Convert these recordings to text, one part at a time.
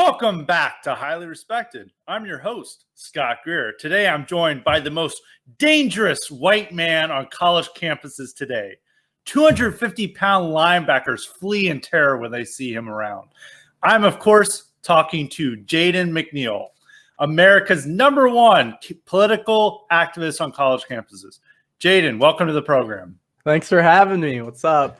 Welcome back to Highly Respected. I'm your host, Scott Greer. Today I'm joined by the most dangerous white man on college campuses today. 250-pound linebackers flee in terror when they see him around. I'm, of course, talking to Jaden McNeil, America's #1 political activist on college campuses. Jaden, welcome to the program. Thanks for having me. What's up?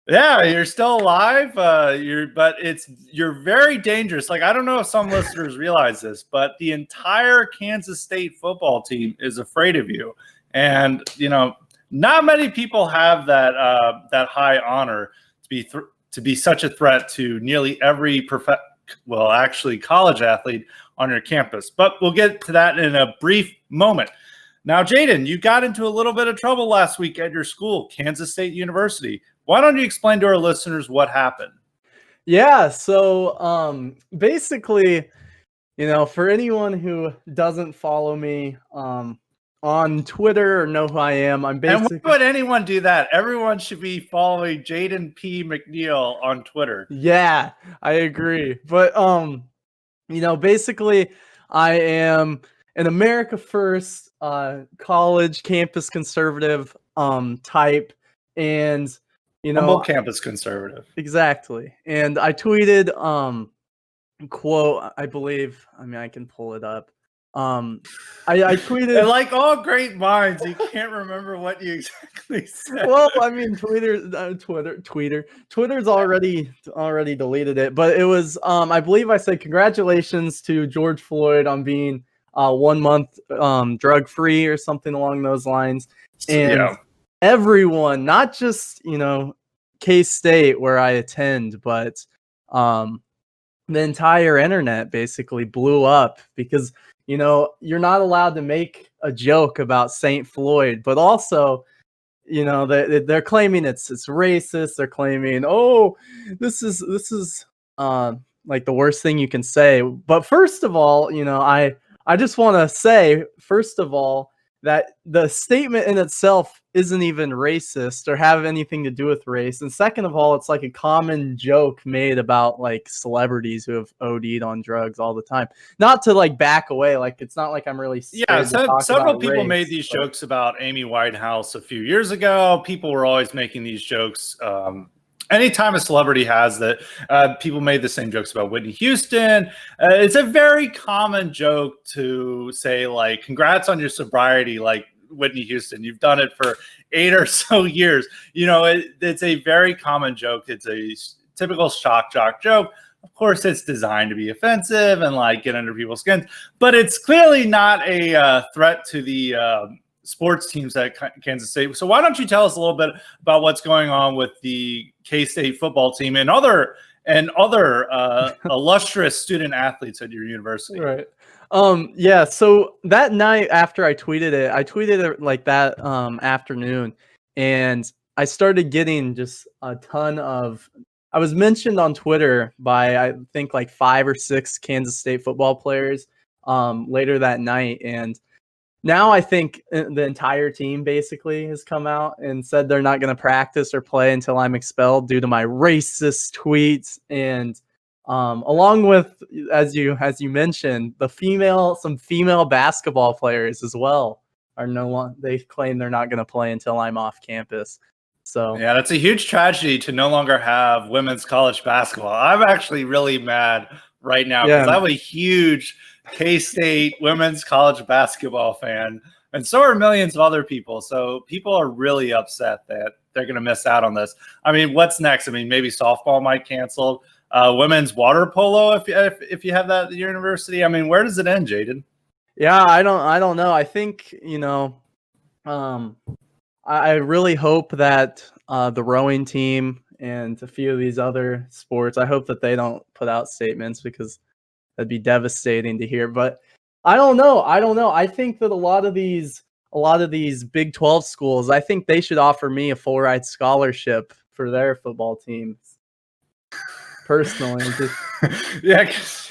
Yeah, you're still alive. You're very dangerous. Like, I don't know if some listeners realize this, but the entire Kansas State football team is afraid of you. And, not many people have that high honor to be such a threat to nearly every college athlete on your campus. But we'll get to that in a brief moment. Now, Jaden, you got into a little bit of trouble last week at your school, Kansas State University. Why don't you explain to our listeners what happened? Yeah, so basically, for anyone who doesn't follow me on Twitter or know who I am, I'm basically... And why would anyone do that? Everyone should be following Jaden P. McNeil on Twitter. Yeah, I agree. But, basically, I am an America First college campus conservative type, and... humble campus conservative. Exactly. And I tweeted quote, I believe, I can pull it up. I tweeted, and like all great minds, you can't remember what you exactly said. Well, Twitter's already deleted it, but it was I believe I said congratulations to George Floyd on being 1 month drug free or something along those lines. And everyone, not just K-State where I attend, but the entire internet basically blew up because you're not allowed to make a joke about St. Floyd, but also they're claiming it's racist. They're claiming, oh, this is like the worst thing you can say. But first of all, I just want to say, first of all, that the statement in itself isn't even racist or have anything to do with race. And second of all, it's like a common joke made about like celebrities who have OD'd on drugs all the time. Not to like back away. Like, it's not like I'm really several people made these jokes about Amy Winehouse a few years ago. People were always making these jokes. Anytime a celebrity has that, people made the same jokes about Whitney Houston. It's a very common joke to say, like, congrats on your sobriety, like Whitney Houston. You've done it for 8 or so years. It's a very common joke. It's a typical shock jock joke. Of course, it's designed to be offensive and like get under people's skins, but it's clearly not a threat to the sports teams at Kansas State. So why don't you tell us a little bit about what's going on with the K-State football team and other illustrious student athletes at your university? Right. Yeah. So that night after I tweeted it like that afternoon, and I started getting just a ton of. I was mentioned on Twitter by I think like 5 or 6 Kansas State football players later that night, and now I think the entire team basically has come out and said they're not going to practice or play until I'm expelled due to my racist tweets. And along with, as you mentioned, some female basketball players as well they claim they're not going to play until I'm off campus. So yeah, that's a huge tragedy to no longer have women's college basketball. I'm actually really mad right now because I'm a huge K-State women's college basketball fan, and so are millions of other people. So people are really upset that they're going to miss out on this. I mean, what's next? I mean, maybe softball might cancel. Women's water polo, if you have that at the university. I mean, where does it end, Jaden? Yeah, I don't know. I think I really hope that the rowing team and a few of these other sports, I hope that they don't put out statements because that'd be devastating to hear. But I don't know. I think that a lot of these Big 12 schools, I think they should offer me a full ride scholarship for their football teams. Personally, yeah, because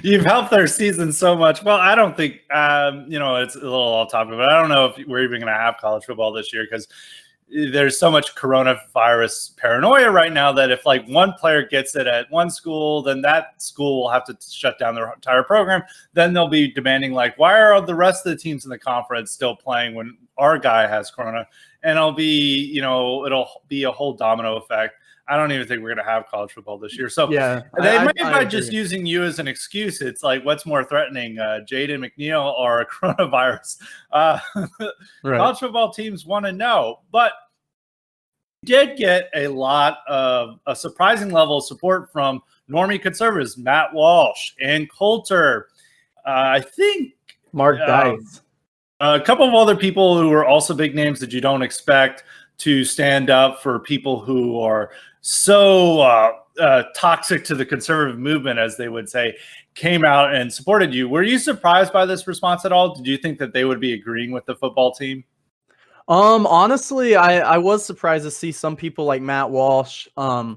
you've helped their season so much. Well, I don't think it's a little off topic, but I don't know if we're even going to have college football this year because there's so much coronavirus paranoia right now that if like one player gets it at one school, then that school will have to shut down their entire program. Then they'll be demanding like, why are the rest of the teams in the conference still playing when our guy has corona? And it'll be a whole domino effect. I don't even think we're going to have college football this year. So yeah, they might by just using you as an excuse. It's like, what's more threatening, Jaden McNeil or a coronavirus? Right. College football teams want to know, but did get a surprising level of support from normie conservatives, Matt Walsh and Coulter. I think Mark Dice. A couple of other people who are also big names that you don't expect to stand up for people who are so toxic to the conservative movement, as they would say, came out and supported you. Were you surprised by this response at all? Did you think that they would be agreeing with the football team? Honestly, I was surprised to see some people like Matt Walsh. I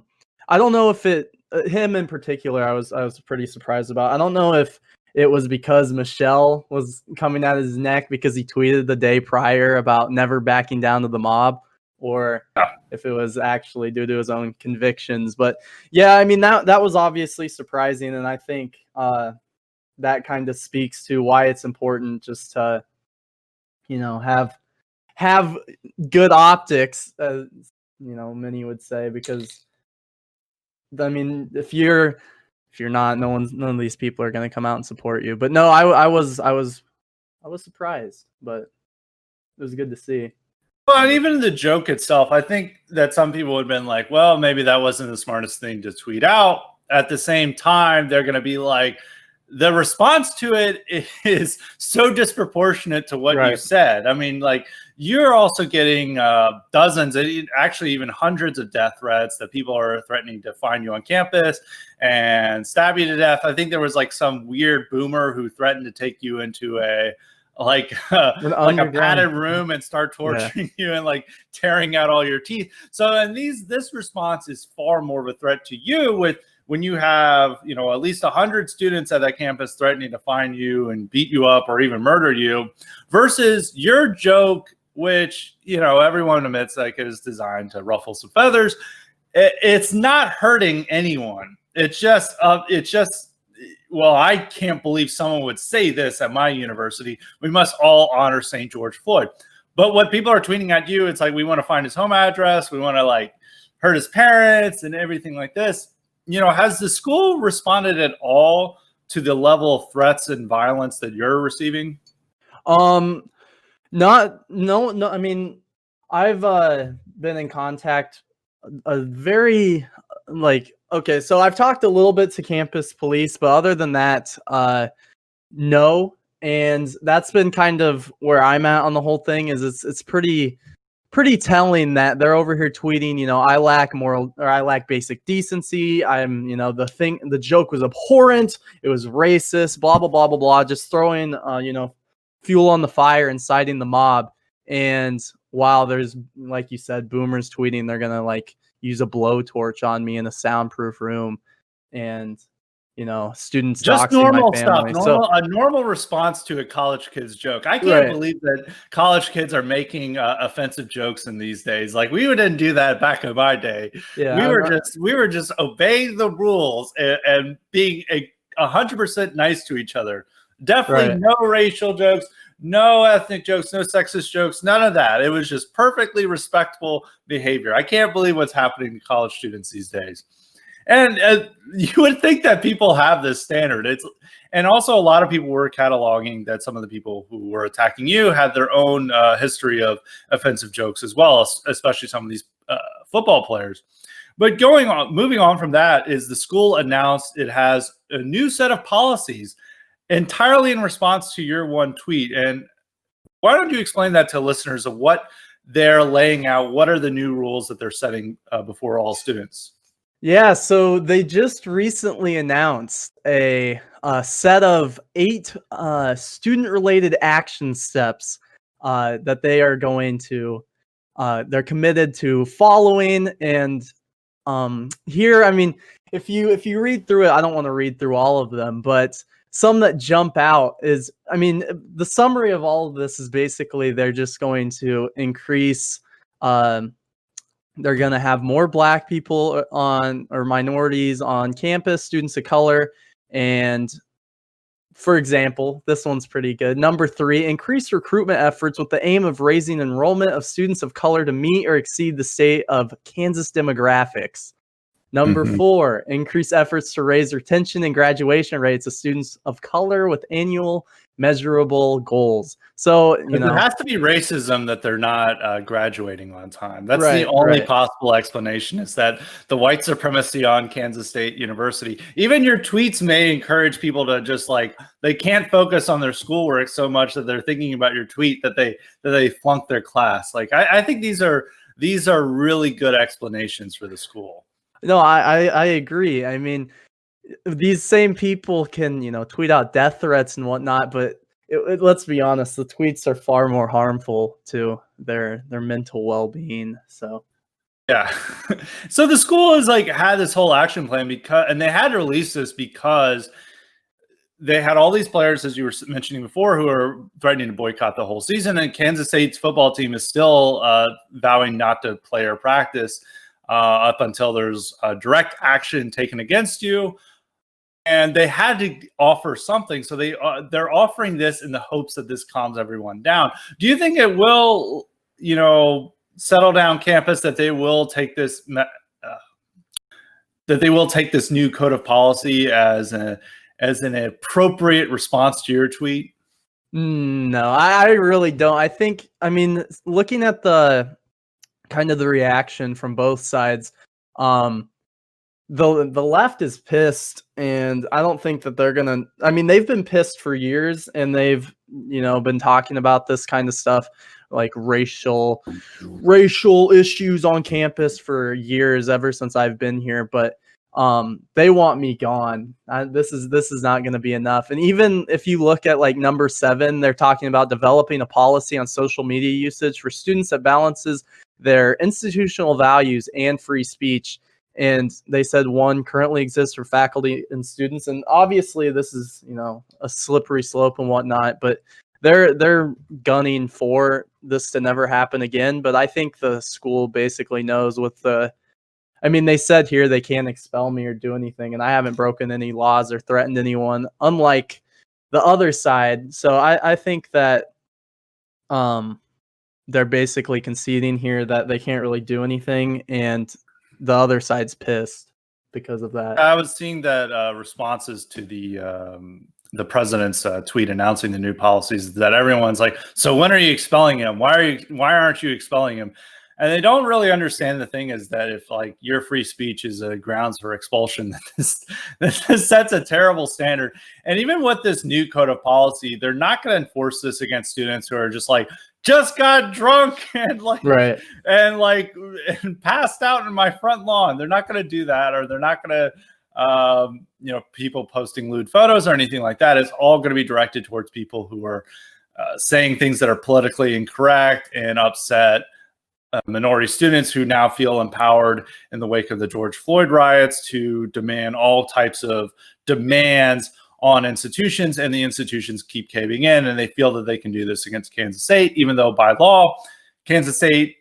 don't know if him in particular, I was pretty surprised about. I don't know if it was because Michelle was coming at his neck because he tweeted the day prior about never backing down to the mob, or if it was actually due to his own convictions. But yeah, I mean, that was obviously surprising, and I think that kind of speaks to why it's important just to, have good optics, as many would say, because I mean, if you're not, none of these people are going to come out and support you. But no, I was surprised, but it was good to see. Well, and even the joke itself, I think that some people would have been like, well, maybe that wasn't the smartest thing to tweet out. At the same time, they're going to be like, the response to it is so disproportionate to what you said. I mean, like, you're also getting dozens, actually even hundreds of death threats that people are threatening to find you on campus and stab you to death. I think there was like some weird boomer who threatened to take you into a padded room and start torturing you and like tearing out all your teeth. So, and this response is far more of a threat to you when you have, at least 100 students at that campus threatening to find you and beat you up or even murder you, versus your joke, which, everyone admits like it is designed to ruffle some feathers. It's not hurting anyone. It's just, well, I can't believe someone would say this at my university. We must all honor St. George Floyd. But what people are tweeting at you, it's like, we want to find his home address. We want to like hurt his parents and everything like this. Has the school responded at all to the level of threats and violence that you're receiving? No. I mean, I've been in contact okay, so I've talked a little bit to campus police, but other than that, no. And that's been kind of where I'm at on the whole thing. Is it's pretty telling that they're over here tweeting, I lack moral, or I lack basic decency. I'm, the joke was abhorrent. It was racist, blah, blah, blah, blah, blah. Just throwing, fuel on the fire, inciting the mob. And while there's, like you said, boomers tweeting, they're going to like use a blowtorch on me in a soundproof room, and students just doxing normal my family. Stuff. A normal response to a college kid's joke. I can't believe that college kids are making offensive jokes in these days. Like, we didn't do that back in my day. Yeah, we were just obeying the rules and being 100% nice to each other. Definitely no racial jokes, no ethnic jokes, no sexist jokes, none of that. It was just perfectly respectful behavior. I can't believe what's happening to college students these days. And you would think that people have this standard. And also a lot of people were cataloging that some of the people who were attacking you had their own history of offensive jokes as well, especially some of these football players. But moving on from that, is the school announced it has a new set of policies entirely in response to your one tweet. And why don't you explain that to listeners of what they're laying out? What are the new rules that they're setting before all students? Yeah, so they just recently announced a set of 8 student-related action steps that they are going to, they're committed to following. And here, I mean, if you read through it, I don't want to read through all of them, but some that jump out is, I mean, the summary of all of this is basically they're just going to increase They're going to have more black people or minorities on campus, students of color. And for example, this one's pretty good. Number 3, increase recruitment efforts with the aim of raising enrollment of students of color to meet or exceed the state of Kansas demographics. Number 4, increase efforts to raise retention and graduation rates of students of color with annual measurable goals. So, it has to be racism that they're not graduating on time. That's the only possible explanation, is that the white supremacy on Kansas State University. Even your tweets may encourage people to just they can't focus on their schoolwork so much that they're thinking about your tweet that they flunk their class. I think these are really good explanations for the school. No, I agree. I mean, these same people can, tweet out death threats and whatnot, but let's be honest, the tweets are far more harmful to their mental well-being. So, yeah. So the school has had this whole action plan and they had to release this because they had all these players, as you were mentioning before, who are threatening to boycott the whole season, and Kansas State's football team is still vowing not to play or practice up until there's direct action taken against you. And they had to offer something, so they're offering this in the hopes that this calms everyone down. Do you think it will, settle down campus, that they will take this new code of policy as an appropriate response to your tweet? No, I really don't. Looking at the kind of the reaction from both sides, the left is pissed, and I don't think that they're gonna. They've been pissed for years, and they've been talking about this kind of stuff, like racial issues on campus for years, ever since I've been here. But they want me gone. This is not going to be enough. And even if you look at number 7, they're talking about developing a policy on social media usage for students that balances their institutional values and free speech. And they said one currently exists for faculty and students. And obviously this is, a slippery slope and whatnot, but they're gunning for this to never happen again. But I think the school basically knows they said here they can't expel me or do anything, and I haven't broken any laws or threatened anyone, unlike the other side. So I think that they're basically conceding here that they can't really do anything, and the other side's pissed because of that. I was seeing that responses to the president's tweet announcing the new policies, that everyone's like, so when are you expelling him? Why aren't you expelling him? And they don't really understand the thing is that if your free speech is a grounds for expulsion, this sets a terrible standard. And even with this new code of policy, they're not going to enforce this against students who are just got drunk and passed out in my front lawn. They're not going to do that, or they're not going to people posting lewd photos or anything like that. It's all going to be directed towards people who are saying things that are politically incorrect and upset minority students who now feel empowered in the wake of the George Floyd riots to demand all types of demands on institutions, and the institutions keep caving in, and they feel that they can do this against Kansas State, even though by law, Kansas State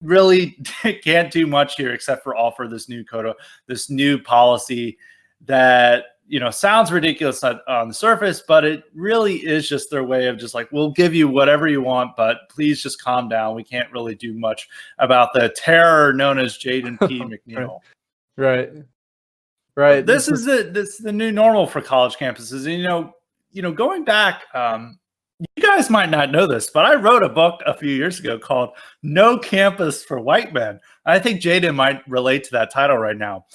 really can't do much here except for offer this new policy that sounds ridiculous on the surface, but it really is just their way of we'll give you whatever you want, but please just calm down. We can't really do much about the terror known as Jaden McNeil. Right. This is the new normal for college campuses. And, going back, you guys might not know this, but I wrote a book a few years ago called No Campus for White Men. I think Jaden might relate to that title right now.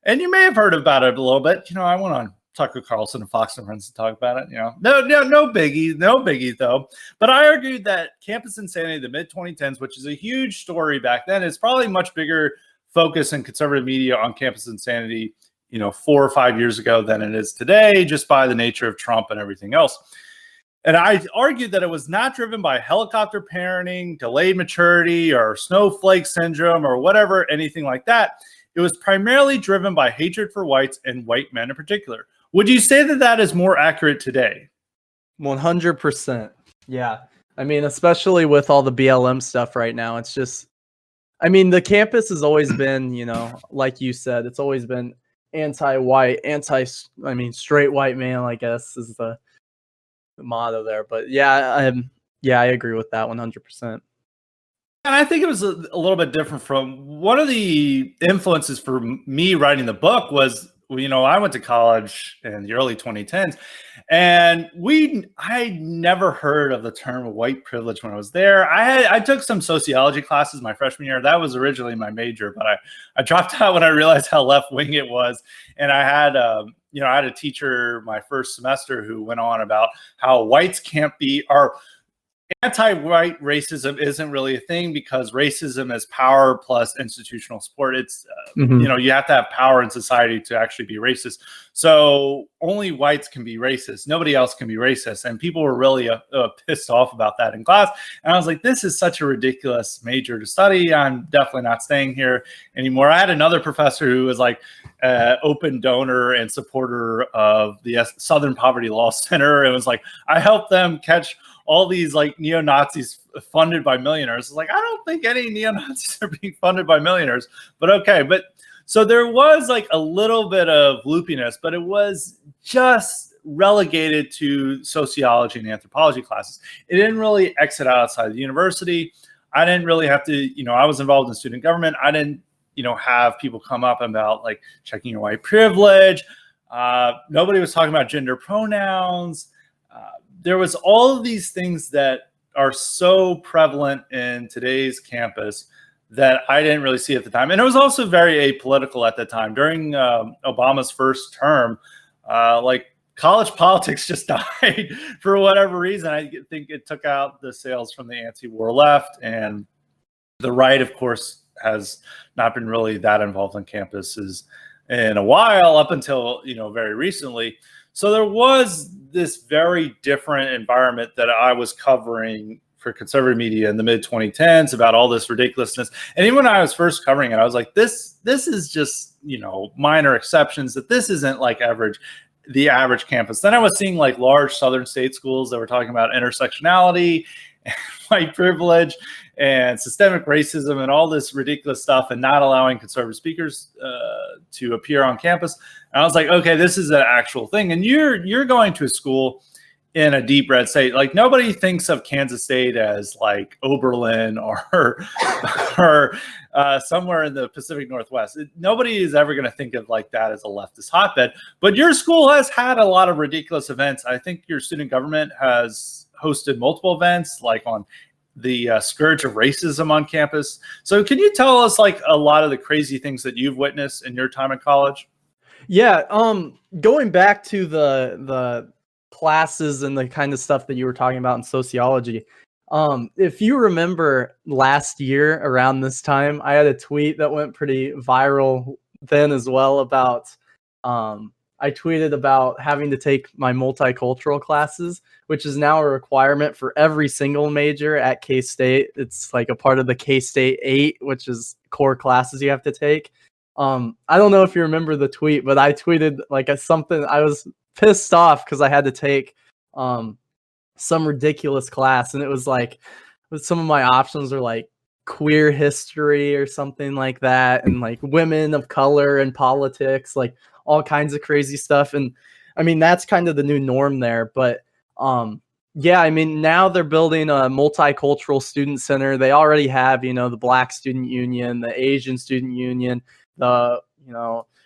And you may have heard about it a little bit. I went on Tucker Carlson and Fox and Friends to talk about it. No biggie though. But I argued that campus insanity in the mid-2010s, which is a huge story back then, is probably much bigger focus in conservative media on campus insanity, 4 or 5 years ago than it is today, just by the nature of Trump and everything else. And I argued that it was not driven by helicopter parenting, delayed maturity, or snowflake syndrome, or whatever, anything like that. It was primarily driven by hatred for whites and white men in particular. Would you say that is more accurate today? 100%. Yeah. Especially with all the BLM stuff right now, it's just I mean, the campus has always been, like you said, it's always been anti-white, straight white male, I guess, is the motto there. But yeah, I agree with that 100%. And I think it was a little bit different from one of the influences for me writing the book was, I went to college in the early 2010s, and I never heard of the term white privilege when I was there. I took some sociology classes my freshman year. That was originally my major, but I dropped out when I realized how left wing it was. And I had I had a teacher my first semester who went on about how whites can't be anti-white racism isn't really a thing because racism is power plus institutional support. It's you have to have power in society to actually be racist. So only whites can be racist. Nobody else can be racist. And people were really pissed off about that in class. And I was like, this is such a ridiculous major to study. I'm definitely not staying here anymore. I had another professor who was like open donor and supporter of the Southern Poverty Law Center. It was like, I helped them catch all these like neo-Nazis funded by millionaires. It's like, I don't think any neo-Nazis are being funded by millionaires, but okay. But so there was like a little bit of loopiness, but it was just relegated to sociology and anthropology classes. It didn't really exit outside the university. I didn't really have to, I was involved in student government. I didn't, have people come up about like checking your white privilege. Nobody was talking about gender pronouns. There was all of these things that are so prevalent in today's campus that I didn't really see at the time. And it was also very apolitical at the time. During Obama's first term, like college politics just died for whatever reason. I think it took out the sails from the anti-war left. And the right, of course, has not been really that involved on campuses in a while up until, very recently. So there was this very different environment that I was covering for conservative media in the mid 2010s about all this ridiculousness. And even when I was first covering it, I was like, this is just, minor exceptions, that this isn't like the average campus. Then I was seeing like large Southern state schools that were talking about intersectionality and white privilege and systemic racism and all this ridiculous stuff and not allowing conservative speakers to appear on campus. And I was like, okay, this is an actual thing. And you're going to a school in a deep red state. Like nobody thinks of Kansas State as like Oberlin or somewhere in the Pacific Northwest. Nobody is ever going to think of like that as a leftist hotbed. But your school has had a lot of ridiculous events. I think your student government has hosted multiple events like on the scourge of racism on campus. So can you tell us like a lot of the crazy things that you've witnessed in your time in college? Yeah, going back to the classes and the kind of stuff that you were talking about in sociology, if you remember last year around this time, I had a tweet that went pretty viral then as well about I tweeted about having to take my multicultural classes, which is now a requirement for every single major at K-State. It's like a part of the K-State 8, which is core classes you have to take. I don't know if you remember the tweet, but I tweeted like something. I was pissed off because I had to take some ridiculous class, and it was like some of my options are like queer history or something like that, and like women of color and politics, like all kinds of crazy stuff. And I mean, that's kind of the new norm there. But yeah, I mean, now they're building a multicultural student center. They already have, the Black Student Union, the Asian Student Union, the,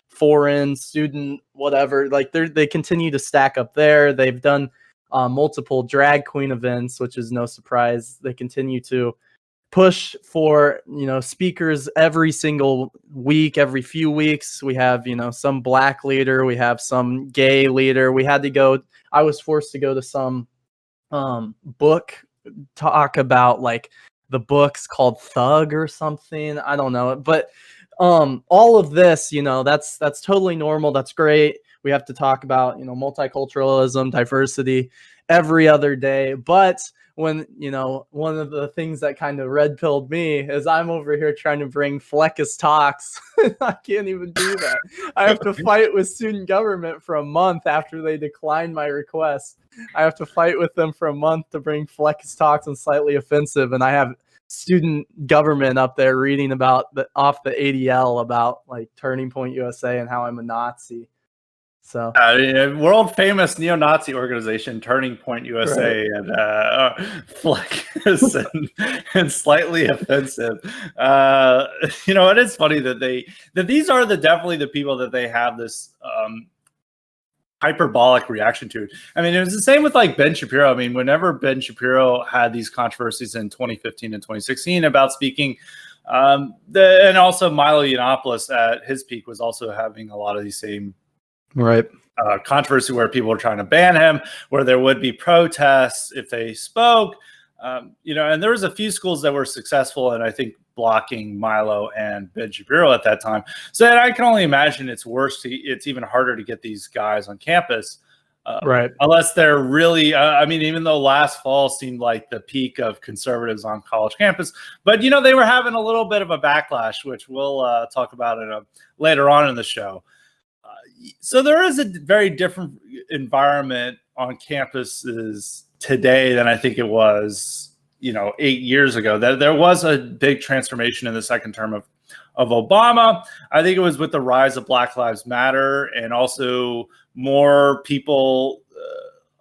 foreign student, whatever. Like they continue to stack up there. They've done multiple drag queen events, which is no surprise. They continue to push for, speakers every single week, every few weeks. We have, some Black leader, we have some gay leader. I was forced to go to some book talk about like the book's called Thug or something. I don't know. But all of this, that's totally normal. That's great. We have to talk about, multiculturalism, diversity every other day. But when, one of the things that kind of red pilled me is I'm over here trying to bring Fleckist talks. I can't even do that. I have to fight with student government for a month after they declined my request. I have to fight with them for a month to bring Fleckist talks and slightly offensive. And I have student government up there reading about off the ADL about like Turning Point USA and how I'm a Nazi. So world famous neo-Nazi organization Turning Point USA, right. And flex and slightly offensive. It is funny that these are definitely the people that they have this hyperbolic reaction to. I mean, it was the same with like Ben Shapiro. I mean, whenever Ben Shapiro had these controversies in 2015 and 2016 about speaking, and also Milo Yiannopoulos at his peak was also having a lot of these same controversy where people were trying to ban him, where there would be protests if they spoke, and there was a few schools that were successful, and I think blocking Milo and Ben Shapiro at that time. So I can only imagine it's worse. It's even harder to get these guys on campus, unless they're really. Even though last fall seemed like the peak of conservatives on college campus, but they were having a little bit of a backlash, which we'll talk about later on in the show. So there is a very different environment on campuses today than I think it was, 8 years ago. That there was a big transformation in the second term of Obama. I think it was with the rise of Black Lives Matter, and also more people,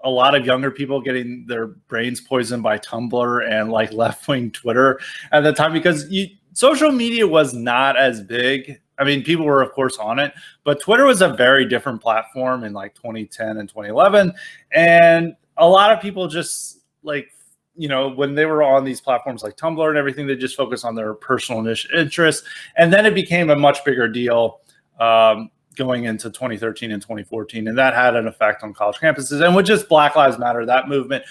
a lot of younger people getting their brains poisoned by Tumblr and like left-wing Twitter at the time, because social media was not as big. I mean, people were, of course, on it, but Twitter was a very different platform in like 2010 and 2011. And a lot of people just like, when they were on these platforms like Tumblr and everything, they just focused on their personal interests. And then it became a much bigger deal going into 2013 and 2014. And that had an effect on college campuses. And with just Black Lives Matter, that movement,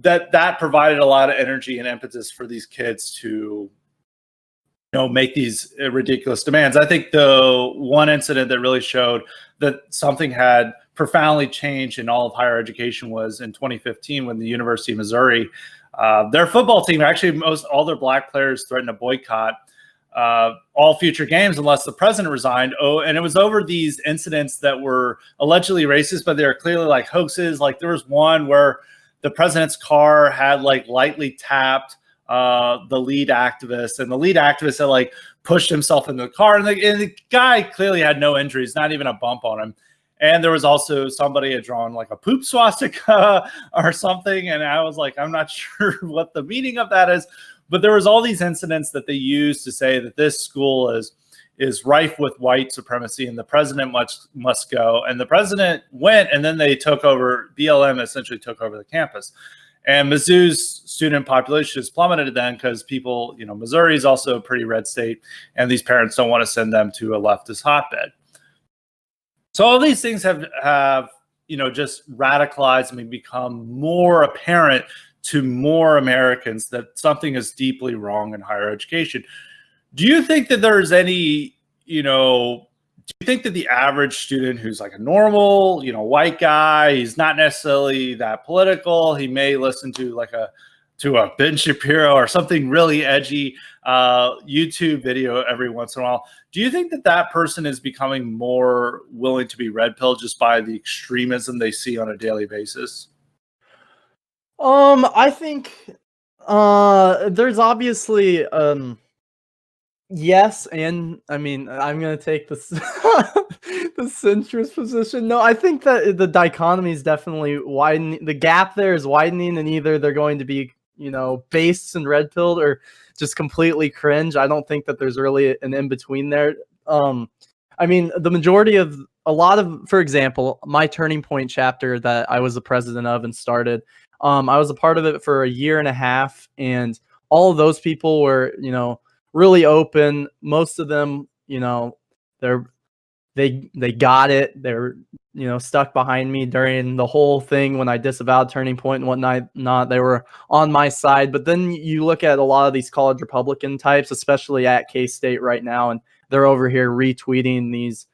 that provided a lot of energy and impetus for these kids to make these ridiculous demands. I think the one incident that really showed that something had profoundly changed in all of higher education was in 2015 when the University of Missouri, their football team, actually all their Black players threatened to boycott all future games unless the president resigned. And it was over these incidents that were allegedly racist, but they were clearly like hoaxes. Like there was one where the president's car had like lightly tapped the lead activist, and the lead activist had like pushed himself into the car, and the guy clearly had no injuries, not even a bump on him. And there was also somebody had drawn like a poop swastika or something, and I was like, I'm not sure what the meaning of that is, but there was all these incidents that they used to say that this school is rife with white supremacy and the president must go. And the president went, and then they took over. BLM essentially took over the campus. And Mizzou's student population has plummeted then because people, Missouri is also a pretty red state, and these parents don't want to send them to a leftist hotbed. So all these things have just radicalized and become more apparent to more Americans that something is deeply wrong in higher education. Do you think that there's any, do you think that the average student who's like a normal, white guy, he's not necessarily that political, he may listen to a Ben Shapiro or something really edgy YouTube video every once in a while. Do you think that person is becoming more willing to be red pilled just by the extremism they see on a daily basis? I think there's obviously yes, and I'm gonna take this the centrist position. No, I think that the dichotomy is definitely widening. The gap there is widening, and either they're going to be based and red pilled, or just completely cringe. I don't think that there's really an in between there. The majority of for example, my Turning Point chapter that I was the president of and started, I was a part of it for a year and a half, and all of those people were really open. Most of them, they got it. They're stuck behind me during the whole thing when I disavowed Turning Point and whatnot. They were on my side. But then you look at a lot of these college Republican types, especially at K-State right now, and they're over here retweeting these,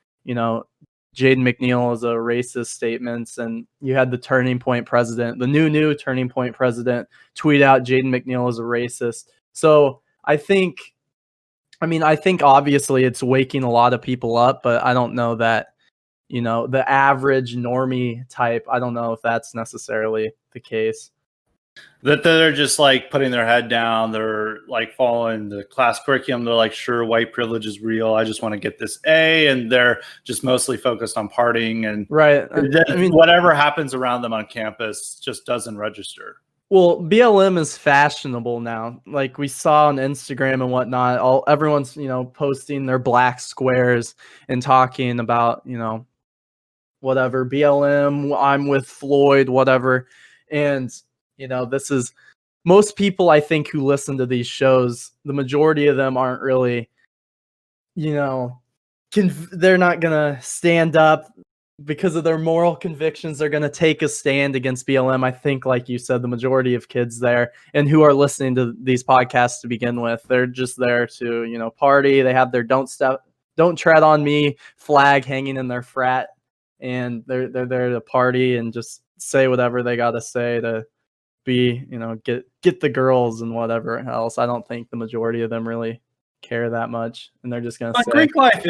Jaden McNeil is a racist statements, and you had the Turning Point president, the new Turning Point president, tweet out Jaden McNeil is a racist. So I think obviously it's waking a lot of people up, but I don't know that, the average normie type, I don't know if that's necessarily the case. That they're just like putting their head down. They're like following the class curriculum. They're like, sure, white privilege is real. I just want to get this A. And they're just mostly focused on partying. And right. I mean, whatever happens around them on campus just doesn't register. Well, BLM is fashionable now. Like we saw on Instagram and whatnot, everyone's, posting their black squares and talking about, whatever, BLM, I'm with Floyd, whatever. And, this is most people, I think, who listen to these shows, the majority of them aren't really, they're not going to stand up because of their moral convictions. They're going to take a stand against BLM. I think, like you said, the majority of kids there and who are listening to these podcasts to begin with, they're just there to, party. They have their don't tread on me flag hanging in their frat, and they're there to party and just say whatever they got to say to be, get the girls and whatever else. I don't think the majority of them really care that much, and they're just going to say. Greek life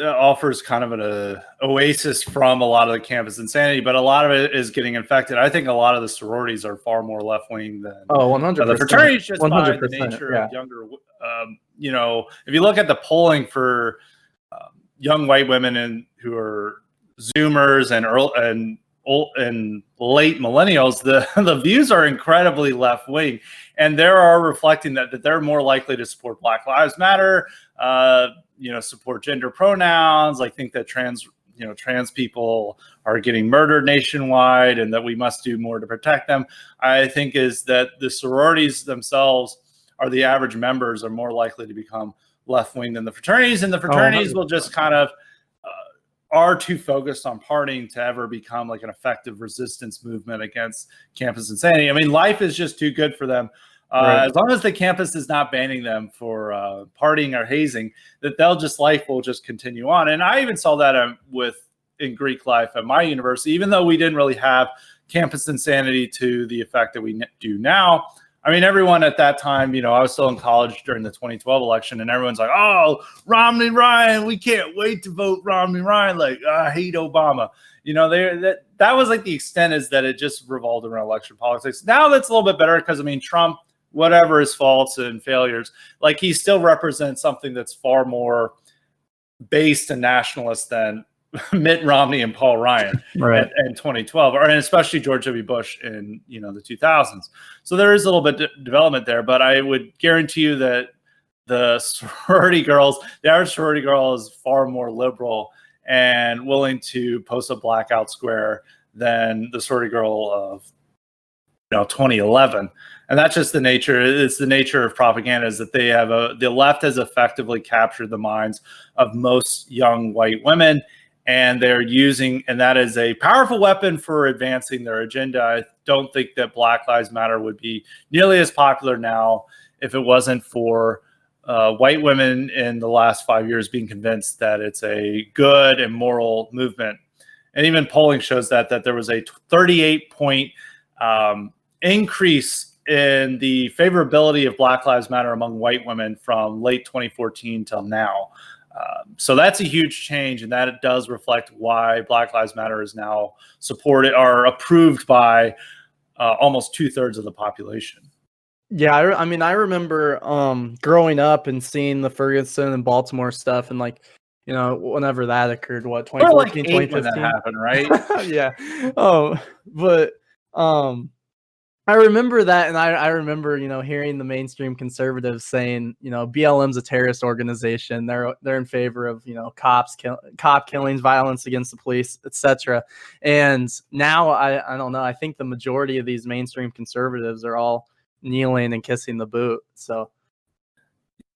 offers kind of an oasis from a lot of the campus insanity, but a lot of it is getting infected. I think a lot of the sororities are far more left wing than 100%. The fraternities, just 100%, by the nature of younger. If you look at the polling for young white women who are Zoomers and late millennials, the views are incredibly left wing, and they are reflecting that they're more likely to support Black Lives Matter, support gender pronouns, like think that trans people are getting murdered nationwide and that we must do more to protect them. I think is that the sororities themselves are the average members are more likely to become left wing than the fraternities, and the fraternities will just kind of are too focused on partying to ever become like an effective resistance movement against campus insanity. I mean, life is just too good for them. Right. As long as the campus is not banning them for partying or hazing, that life will just continue on. And I even saw that in Greek life at my university, even though we didn't really have campus insanity to the effect that we do now. I mean, everyone at that time, I was still in college during the 2012 election, and everyone's like, oh, Romney Ryan, we can't wait to vote Romney Ryan. Like, I hate Obama. That was like the extent, is that it just revolved around election politics. Now that's a little bit better because, I mean, Trump, whatever his faults and failures, like he still represents something that's far more based and nationalist than Mitt Romney and Paul Ryan in 2012, and especially George W. Bush in the 2000s. So there is a little bit development there, but I would guarantee you that the average sorority girl is far more liberal and willing to post a blackout square than the sorority girl of 2011. And that's just the nature. It's the nature of propaganda, is that the left has effectively captured the minds of most young white women. And they're using, and that is a powerful weapon for advancing their agenda. I don't think that Black Lives Matter would be nearly as popular now if it wasn't for white women in the last 5 years being convinced that it's a good and moral movement. And even polling shows that there was a 38-point increase in the favorability of Black Lives Matter among white women from late 2014 till now. So that's a huge change, and that it does reflect why Black Lives Matter is now supported or approved by almost 2/3 of the population. Yeah, I mean, I remember growing up and seeing the Ferguson and Baltimore stuff, and like, whenever that occurred, what, 2014, 2015? When that happened, right? Yeah. But I remember that, and I remember, hearing the mainstream conservatives saying, BLM's a terrorist organization. They're in favor of, cop killings, violence against the police, etc. And now I don't know. I think the majority of these mainstream conservatives are all kneeling and kissing the boot. So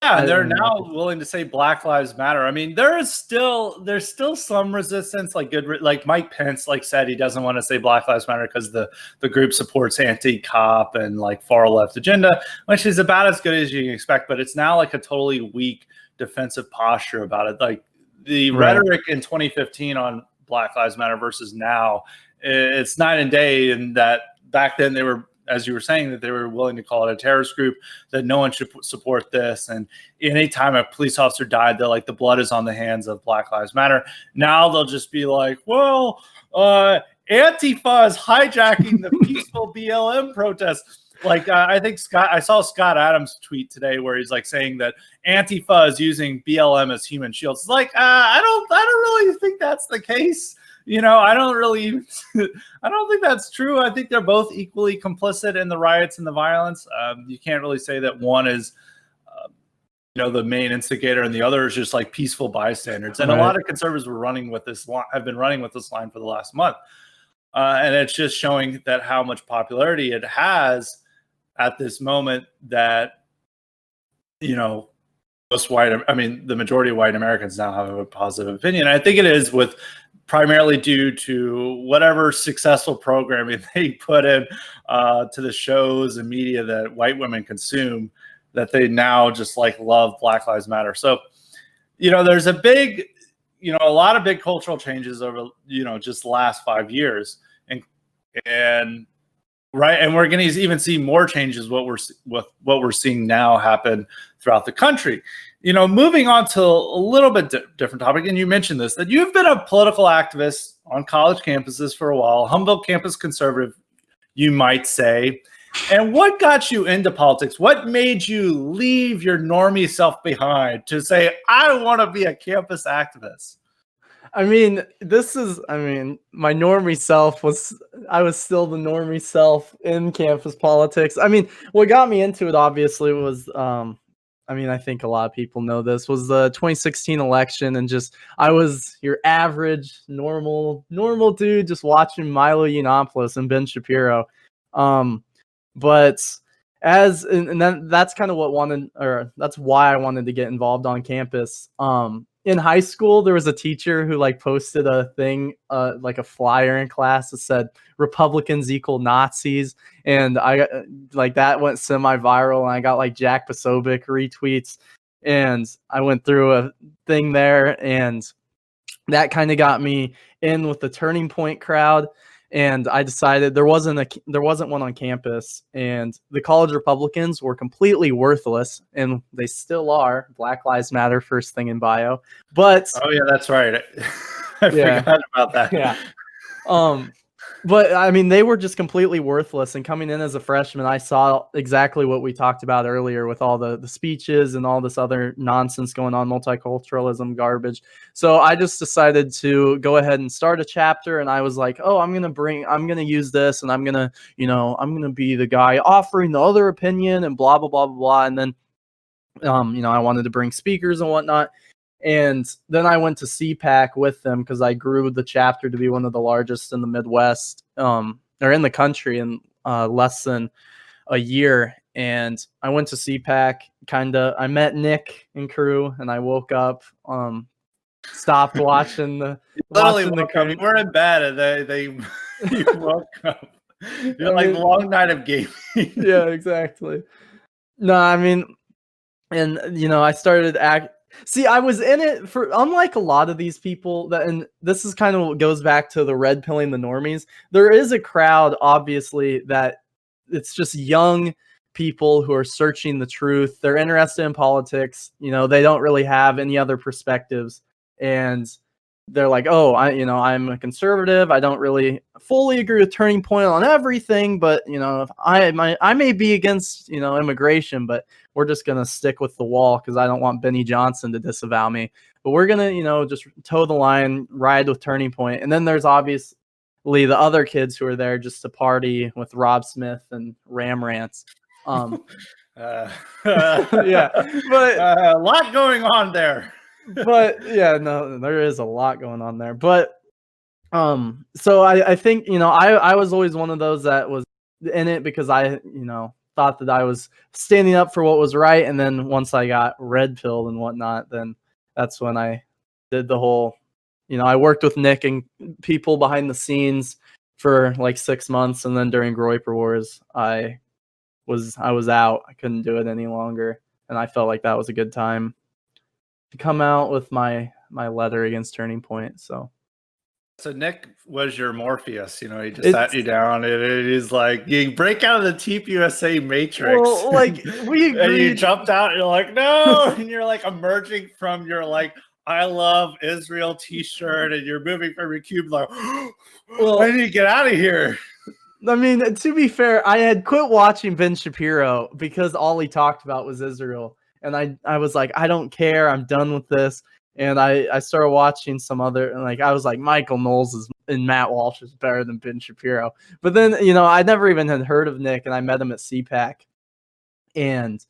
yeah, and they're now willing to say Black Lives Matter. I mean, there's still some resistance. Like Mike Pence said he doesn't want to say Black Lives Matter because the group supports anti-cop and far left agenda, which is about as good as you can expect. But it's now a totally weak defensive posture about it. Like the rhetoric in 2015 on Black Lives Matter versus now, it's night and day. And that back then they were, as you were saying, that they were willing to call it a terrorist group, that no one should support this. And anytime a police officer died, they're like, the blood is on the hands of Black Lives Matter. Now they'll just be like, well, Antifa is hijacking the peaceful BLM protests. Like I think I saw Scott Adams tweet today where he's like saying that Antifa is using BLM as human shields. It's like I don't really think that's the case. I don't think that's true. I think they're both equally complicit in the riots and the violence. You can't really say that one is the main instigator and the other is just like peaceful bystanders. And a lot of conservatives have been running with this line for the last month. And it's just showing that how much popularity it has at this moment that, the majority of white Americans now have a positive opinion. I think it is primarily due to whatever successful programming they put in to the shows and media that white women consume, that they now just like love Black Lives Matter. So, there's a lot of big cultural changes over, just the last 5 years. And we're going to even see more changes what we're seeing now happen throughout the country. Moving on to a little bit different topic, and you mentioned this, that you've been a political activist on college campuses for a while, Humboldt campus conservative, you might say. And what got you into politics? What made you leave your normie self behind to say, I want to be a campus activist? My normie self I was still the normie self in campus politics. What got me into it obviously was, I think a lot of people know this, was the 2016 election, and just, I was your average, normal dude just watching Milo Yiannopoulos and Ben Shapiro. But then that's kind of that's why I wanted to get involved on campus. In high school, there was a teacher who posted a thing, like a flyer in class that said Republicans equal Nazis. And I that went semi-viral, and I got Jack Posobiec retweets, and I went through a thing there, and that kind of got me in with the Turning Point crowd. And I decided there wasn't one on campus, and the college Republicans were completely worthless, and they still are. Black Lives Matter, first thing in bio. But oh yeah, that's right. I forgot about that. Yeah. But they were just completely worthless. And coming in as a freshman, I saw exactly what we talked about earlier with all the speeches and all this other nonsense going on, multiculturalism garbage. So I just decided to go ahead and start a chapter. And I was like, oh, I'm going to use this, and I'm going to be the guy offering the other opinion and blah, blah, blah, blah, blah. And then, I wanted to bring speakers and whatnot. And then I went to CPAC with them because I grew the chapter to be one of the largest in the Midwest, or in the country, in less than a year. And I went to CPAC, I met Nick and crew, and I woke up, stopped watching the crew. You were in bed, and you woke up. You're like long night of gaming. Yeah, exactly. No, and I started See, I was in it for, unlike a lot of these people and this is kind of what goes back to the red pilling the normies. There is a crowd, obviously, that it's just young people who are searching the truth. They're interested in politics. They don't really have any other perspectives. And they're like, oh, I'm a conservative. I don't really fully agree with Turning Point on everything, but I may be against immigration, but we're just gonna stick with the wall because I don't want Benny Johnson to disavow me. But we're gonna just toe the line, ride with Turning Point. And then there's obviously the other kids who are there just to party with Rob Smith and Ram Rants. Yeah, but a lot going on there. But yeah, no, there is a lot going on there. But so I think I was always one of those that was in it because I thought that I was standing up for what was right. And then once I got red pilled and whatnot, then that's when I did the whole, I worked with Nick and people behind the scenes for 6 months, and then during Groyper Wars, I was out. I couldn't do it any longer, and I felt like that was a good time to come out with my letter against Turning Point. So Nick was your Morpheus, he just sat you down, and he's like, you break out of the Teep USA matrix. Well, we agreed. And you jumped out, and you're like, no, and you're emerging from your I love Israel t-shirt, and you're moving from your cube well, I need to get out of here. I mean, to be fair, I had quit watching Ben Shapiro because all he talked about was Israel. And I was like, I don't care. I'm done with this. And I started watching some other, and like I was like, Michael Knowles and Matt Walsh is better than Ben Shapiro. But then, I never even had heard of Nick, and I met him at CPAC. And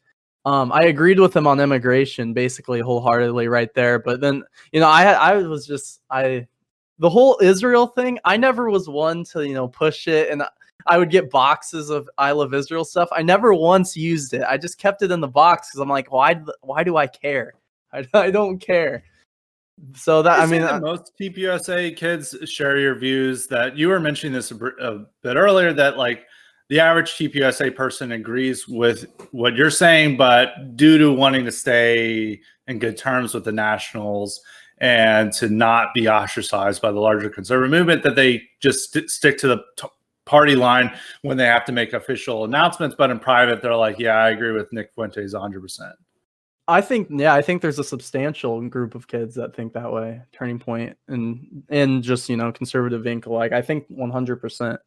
I agreed with him on immigration basically wholeheartedly right there. But then, the whole Israel thing, I never was one to, push it. And I would get boxes of I Love Israel stuff. I never once used it. I just kept it in the box because I'm like, why do I care? I don't care. So that, I mean, that most TPUSA kids share your views. That you were mentioning this a bit earlier, that like the average TPUSA person agrees with what you're saying, but due to wanting to stay in good terms with the Nationals and to not be ostracized by the larger conservative movement, that they just stick to the party line when they have to make official announcements. But in private, they're like, yeah, I agree with Nick Fuentes 100%. I think there's a substantial group of kids that think that way. Turning Point and just, conservative Inc. Like, I think 100%.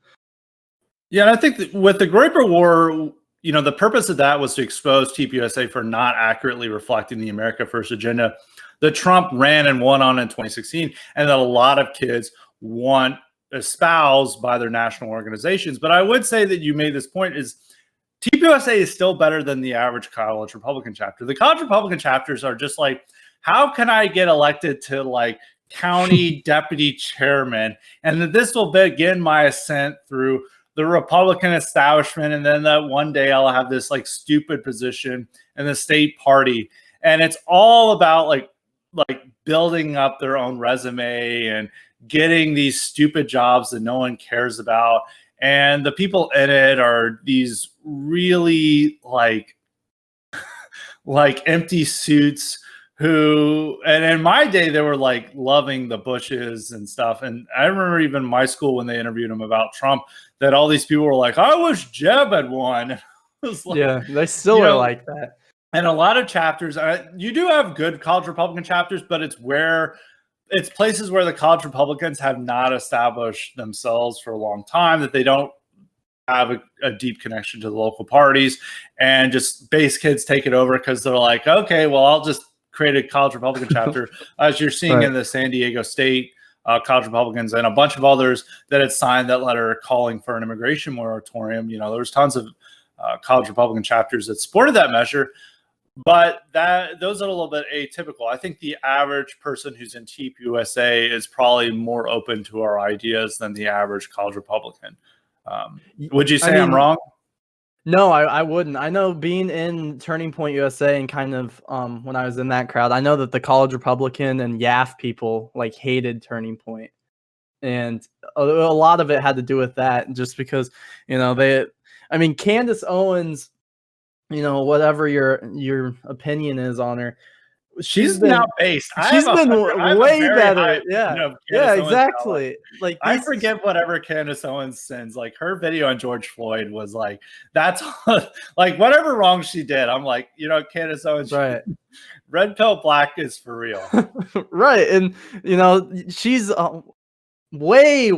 Yeah, and I think that with the Groyper War, the purpose of that was to expose TPUSA for not accurately reflecting the America First agenda that Trump ran and won on in 2016, and that a lot of kids want espoused by their national organizations. But I would say that you made this point is TPUSA is still better than the average college Republican chapter. The college Republican chapters are just like, how can I get elected to like county deputy chairman? And that this will begin my ascent through the Republican establishment. And then that one day I'll have this like stupid position in the state party. And it's all about like building up their own resume and getting these stupid jobs that no one cares about. And the people in it are these really like empty suits who, and in my day, they were like loving the Bushes and stuff. And I remember even my school when they interviewed him about Trump, that all these people were like, I wish Jeb had won. Like, yeah, they still are like that. And a lot of chapters, you do have good college Republican chapters, but it's places where the college Republicans have not established themselves for a long time, that they don't have a deep connection to the local parties, and just base kids take it over because they're like, okay, well, I'll just create a college Republican chapter, as you're seeing in the San Diego State college Republicans and a bunch of others that had signed that letter calling for an immigration moratorium. There was tons of college Republican chapters that supported that measure. But those are a little bit atypical. I think the average person who's in TPUSA is probably more open to our ideas than the average college Republican. Would you say I'm wrong? No, I wouldn't. I know, being in Turning Point USA and kind of when I was in that crowd, I know that the college Republican and YAF people like hated Turning Point. And a lot of it had to do with that, just because, Candace Owens, whatever your opinion is on her, she's been now based. She's been way better. Yeah, exactly. Like, I forget whatever Candace Owens sends. Like, her video on George Floyd was like, that's like whatever wrong she did. I'm like, Candace Owens, right? Red pill black is for real, right? And she's way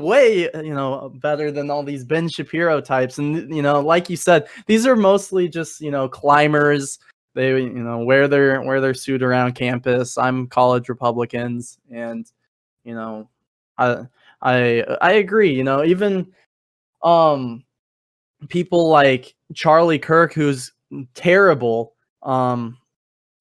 better than all these Ben Shapiro types. And like you said, these are mostly just climbers. They wear their suit around campus. I'm college Republicans, and I agree. Even people like Charlie Kirk, who's terrible.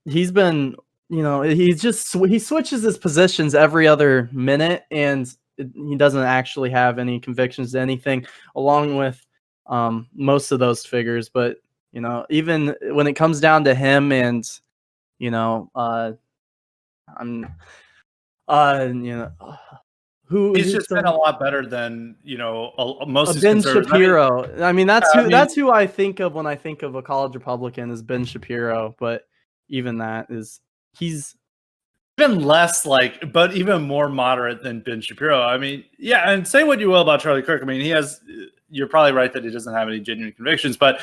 He's been he switches his positions every other minute, and he doesn't actually have any convictions to anything, along with most of those figures. But even when it comes down to him, and he's just been a lot better than most Ben Shapiro. I mean, that's who I think of when I think of a college Republican, is Ben Shapiro. But even that he's even less but even more moderate than Ben Shapiro. I mean, yeah, and say what you will about Charlie Kirk. I mean, you're probably right that he doesn't have any genuine convictions, but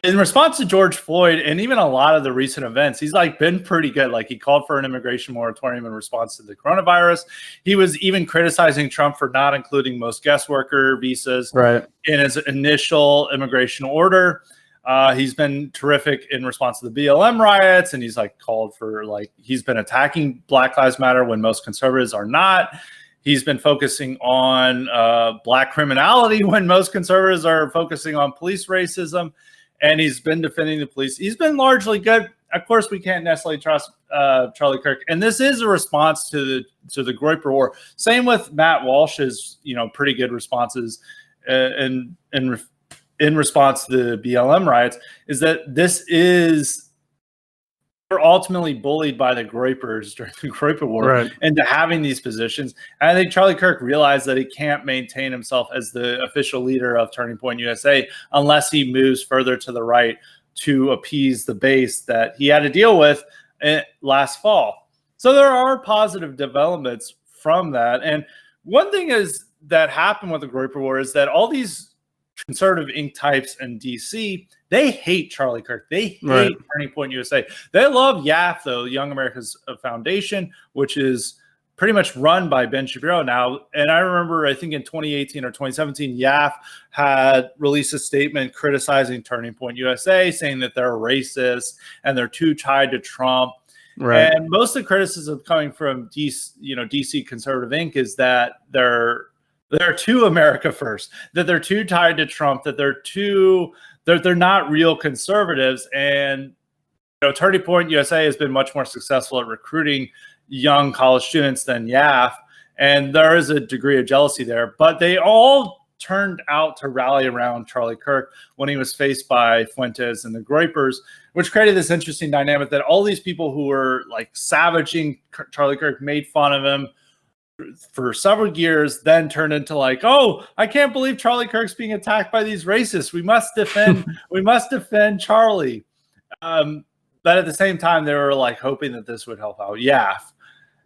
in response to George Floyd and even a lot of the recent events, he's like been pretty good. Like he called for an immigration moratorium in response to the coronavirus. He was even criticizing Trump for not including most guest worker visas in his initial immigration order. He's been terrific in response to the BLM riots, and he's like called for he's been attacking Black Lives Matter when most conservatives are not. He's been focusing on Black criminality when most conservatives are focusing on police racism. And he's been defending the police. He's been largely good. Of course, we can't necessarily trust Charlie Kirk, and this is a response to the Groyper War. Same with Matt Walsh's, pretty good responses in response to the BLM riots. Is that they're ultimately bullied by the Groypers during the Groyper War into having these positions. And I think Charlie Kirk realized that he can't maintain himself as the official leader of Turning Point USA unless he moves further to the right to appease the base that he had to deal with last fall. So there are positive developments from that. And one thing that happened with the Groyper War is that all these conservative ink types in DC, they hate Charlie Kirk. They hate Turning Point USA. They love YAF, though, Young America's Foundation, which is pretty much run by Ben Shapiro now. And I remember, I think in 2018 or 2017, YAF had released a statement criticizing Turning Point USA, saying that they're racist and they're too tied to Trump. And most of the criticism coming from DC Conservative Inc. is that they're too America first, that they're too tied to Trump, that they're not real conservatives. And Turning Point USA has been much more successful at recruiting young college students than YAF, and there is a degree of jealousy there. But they all turned out to rally around Charlie Kirk when he was faced by Fuentes and the Groypers, which created this interesting dynamic that all these people who were like savaging Charlie Kirk, made fun of him for several years, then turned into oh, I can't believe Charlie Kirk's being attacked by these racists. We must defend Charlie. But at the same time, they were hoping that this would help out YAF.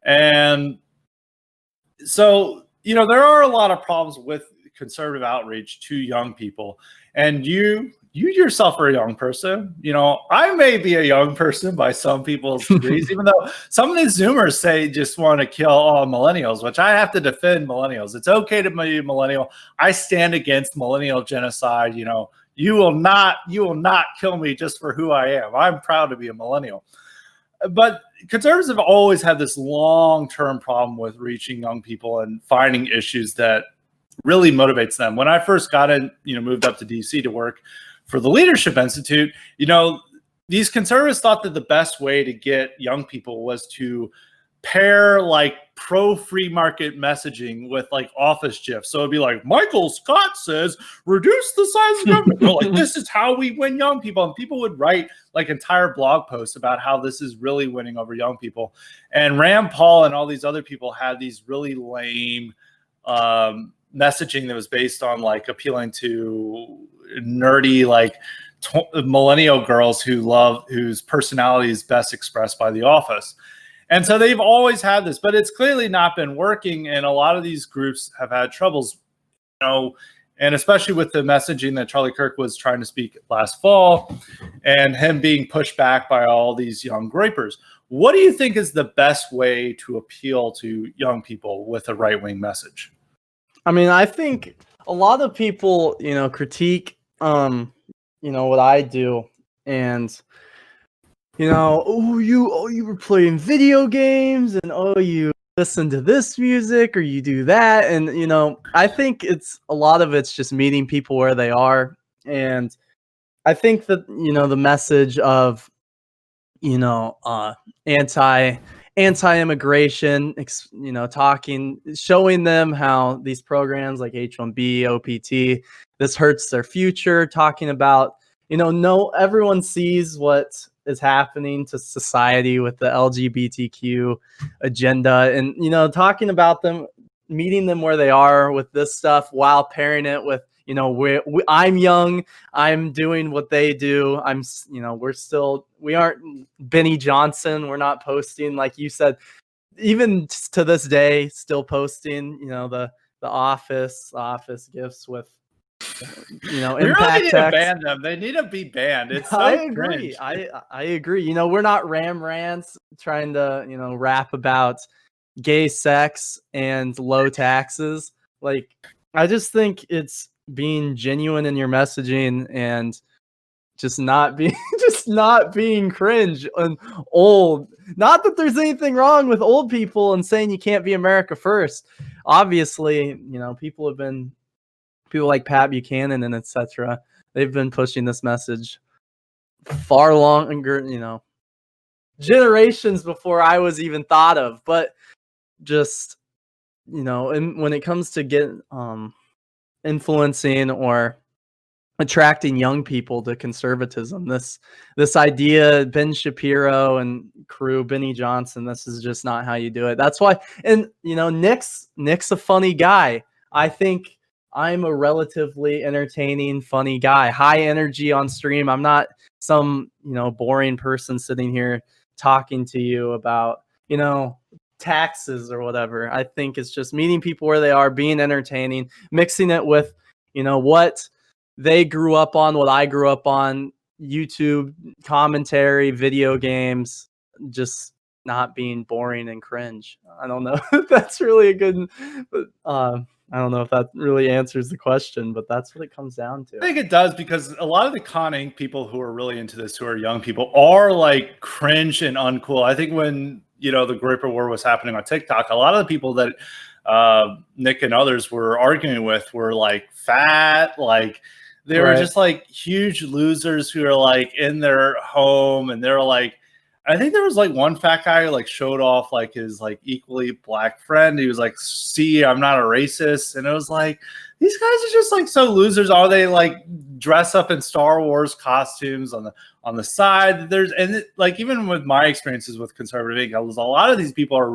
And so, there are a lot of problems with conservative outreach to young people. And you yourself are a young person. I may be a young person by some people's degrees, even though some of these Zoomers say just want to kill all millennials, which I have to defend millennials. It's okay to be a millennial. I stand against millennial genocide. You will not kill me just for who I am. I'm proud to be a millennial. But conservatives have always had this long-term problem with reaching young people and finding issues that really motivates them. When I first got in, moved up to DC to work for the Leadership Institute, these conservatives thought that the best way to get young people was to pair pro-free market messaging with office gifs. So it'd be Michael Scott says, reduce the size of government. This is how we win young people. And people would write entire blog posts about how this is really winning over young people. And Rand Paul and all these other people had these really lame messaging that was based on appealing to nerdy millennial girls whose personality is best expressed by The Office. And so they've always had this, but it's clearly not been working. And a lot of these groups have had troubles, and especially with the messaging that Charlie Kirk was trying to speak last fall and him being pushed back by all these young Groypers. What do you think is the best way to appeal to young people with a right-wing message? I mean, I think a lot of people, critique, what I do, and you were playing video games, and you listen to this music or you do that, and I think a lot of it's just meeting people where they are, and I think that the message of anti-immigration, showing them how these programs like H-1B, OPT, this hurts their future, talking about, everyone sees what is happening to society with the LGBTQ agenda, and, talking about them, meeting them where they are with this stuff while pairing it with, I'm young, I'm doing what they do. We aren't Benny Johnson. We're not posting, like you said, even to this day, still posting, the office gifts with We really need to ban them. They need to be banned. It's so I agree. cringe. I agree. We're not ram rants trying to, rap about gay sex and low taxes. Like, I just think it's being genuine in your messaging and just not being cringe and old. Not that there's anything wrong with old people and saying you can't be America first. Obviously, people like Pat Buchanan and etc. They've been pushing this message far longer, generations before I was even thought of. But just, and when it comes to influencing or attracting young people to conservatism, this idea, Ben Shapiro and crew, Benny Johnson, this is just not how you do it. That's why. And Nick's a funny guy. I think I'm a relatively entertaining, funny guy, high energy on stream. I'm not some boring person sitting here talking to you about taxes or whatever. I think it's just meeting people where they are, being entertaining, mixing it with what they grew up on, what I grew up on, YouTube commentary, video games, just not being boring and cringe. I don't know if that's really a good, I don't know if that really answers the question, but that's what it comes down to. I think it does, because a lot of the Con Inc. people who are really into this, who are young people, are like cringe and uncool. I think when, the Gripper War was happening on TikTok, a lot of the people that Nick and others were arguing with were like fat, like they were just like huge losers who are like in their home, and they're like, I think there was like one fat guy who like showed off like his like equally black friend. He was like, "See, I'm not a racist," and it was like, these guys are just like so losers. Are they like dress up in Star Wars costumes on the side? Like even with my experiences with conservative ink, a lot of these people are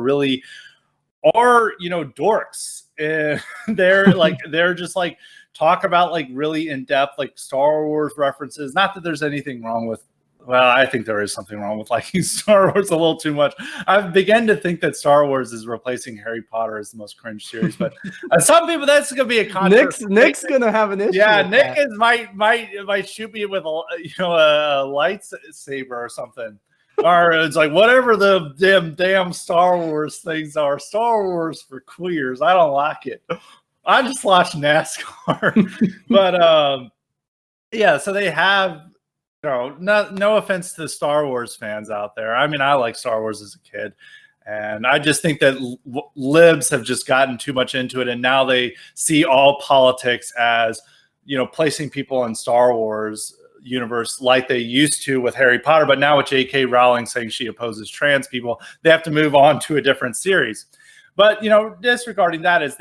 dorks, and they're just like talk about like really in-depth like Star Wars references. Not that there's anything wrong with, well, I think there is something wrong with liking Star Wars a little too much. I've begun to think that Star Wars is replacing Harry Potter as the most cringe series, but some people, that's going to be a controversy. Nick's going to have an issue. Yeah, Nick might shoot me with a lightsaber or something. Or it's like, whatever the damn Star Wars things are, Star Wars for queers. I don't like it. I just watch NASCAR. But yeah, so they have, no offense to the Star Wars fans out there. I mean, I like Star Wars as a kid, and I just think that libs have just gotten too much into it, and now they see all politics as, placing people in Star Wars universe like they used to with Harry Potter. But now with J.K. Rowling saying she opposes trans people, they have to move on to a different series. But, disregarding that, is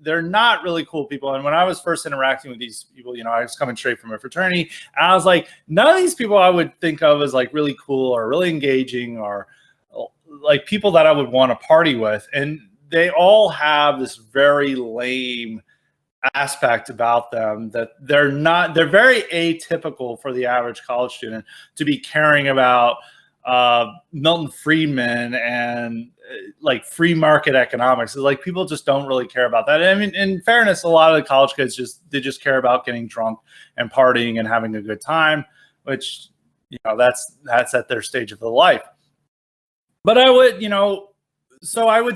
they're not really cool people. And when I was first interacting with these people, I was coming straight from a fraternity, and I was like, none of these people I would think of as like really cool or really engaging or like people that I would want to party with. And they all have this very lame aspect about them that they're very atypical for the average college student to be caring about Milton Friedman and like free market economics. It's like people just don't really care about that. I mean, in fairness, a lot of the college kids just care about getting drunk and partying and having a good time, which that's at their stage of the life. But I would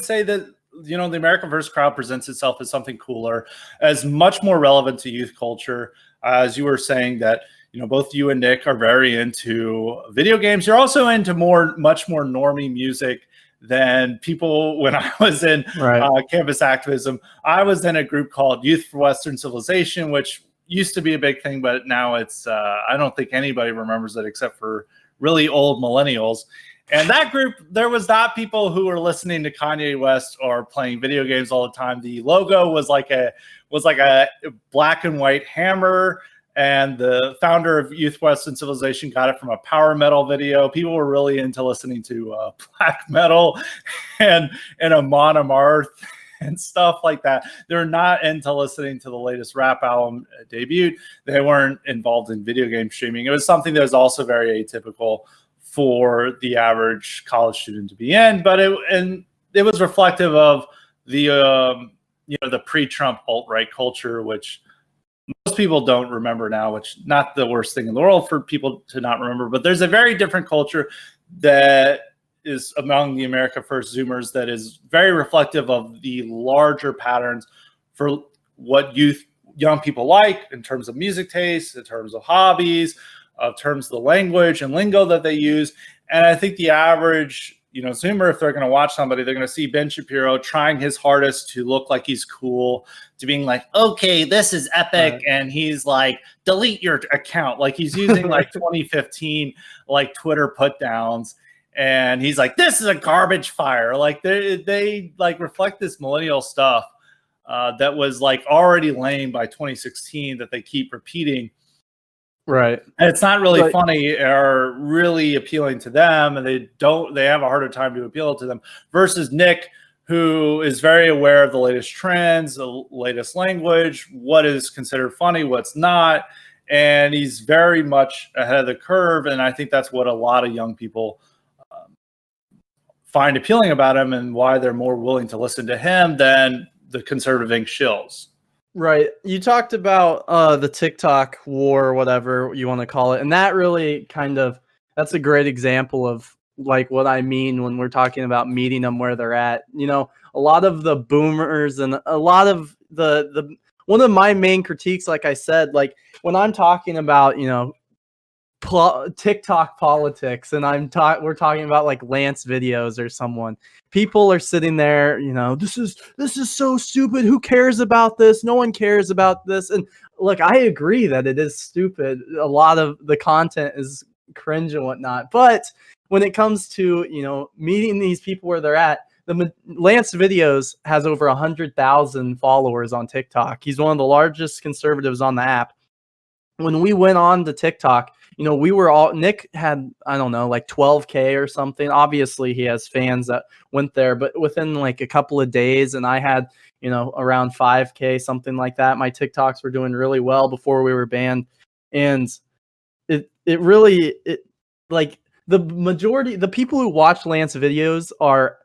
say that the American First crowd presents itself as something cooler, as much more relevant to youth culture. As you were saying that, both you and Nick are very into video games. You're also into much more normie music than people. When I was in campus activism, I was in a group called Youth for Western Civilization, which used to be a big thing, but now it's, I don't think anybody remembers it except for really old millennials. And that group, there was not people who were listening to Kanye West or playing video games all the time. The logo was like a black and white hammer, and the founder of Youth Western Civilization got it from a power metal video. People were really into listening to black metal and Amon Amarth and stuff like that. They're not into listening to the latest rap album debut. They weren't involved in video game streaming. It was something that was also very atypical for the average college student to be in, but it was reflective of the the pre-Trump alt-right culture, which most people don't remember now, which not the worst thing in the world for people to not remember, but there's a very different culture that is among the America First Zoomers that is very reflective of the larger patterns for what young people like in terms of music tastes, in terms of hobbies, in terms of the language and lingo that they use. And I think the average, Zoomer, if they're going to watch somebody, they're going to see Ben Shapiro trying his hardest to look like he's cool, to being like, okay, this is epic. Right. And he's like, delete your account. Like he's using like 2015, like Twitter put downs. And he's like, this is a garbage fire. Like they like reflect this millennial stuff that was like already lame by 2016 that they keep repeating. Right. And it's not really funny or really appealing to them. And they have a harder time to appeal to them versus Nick, who is very aware of the latest trends, the latest language, what is considered funny, what's not. And he's very much ahead of the curve. And I think that's what a lot of young people find appealing about him and why they're more willing to listen to him than the conservative ink shills. Right. You talked about the TikTok war, whatever you want to call it. And that really that's a great example of like what I mean when we're talking about meeting them where they're at. A lot of the boomers and a lot of the one of my main critiques, like I said, like when I'm talking about, TikTok politics and we're talking about like Lance videos or someone, people are sitting there, this is so stupid, who cares about this, no one cares about this. And look, I agree that it is stupid, a lot of the content is cringe and whatnot, but when it comes to meeting these people where they're at, the Lance videos has over 100,000 followers on TikTok. He's one of the largest conservatives on the app. When we went on to TikTok, Nick had, I don't know, like 12K or something. Obviously he has fans that went there, but within like a couple of days, and I had, around 5K, something like that. My TikToks were doing really well before we were banned. And it really like the majority, the people who watch Lance videos are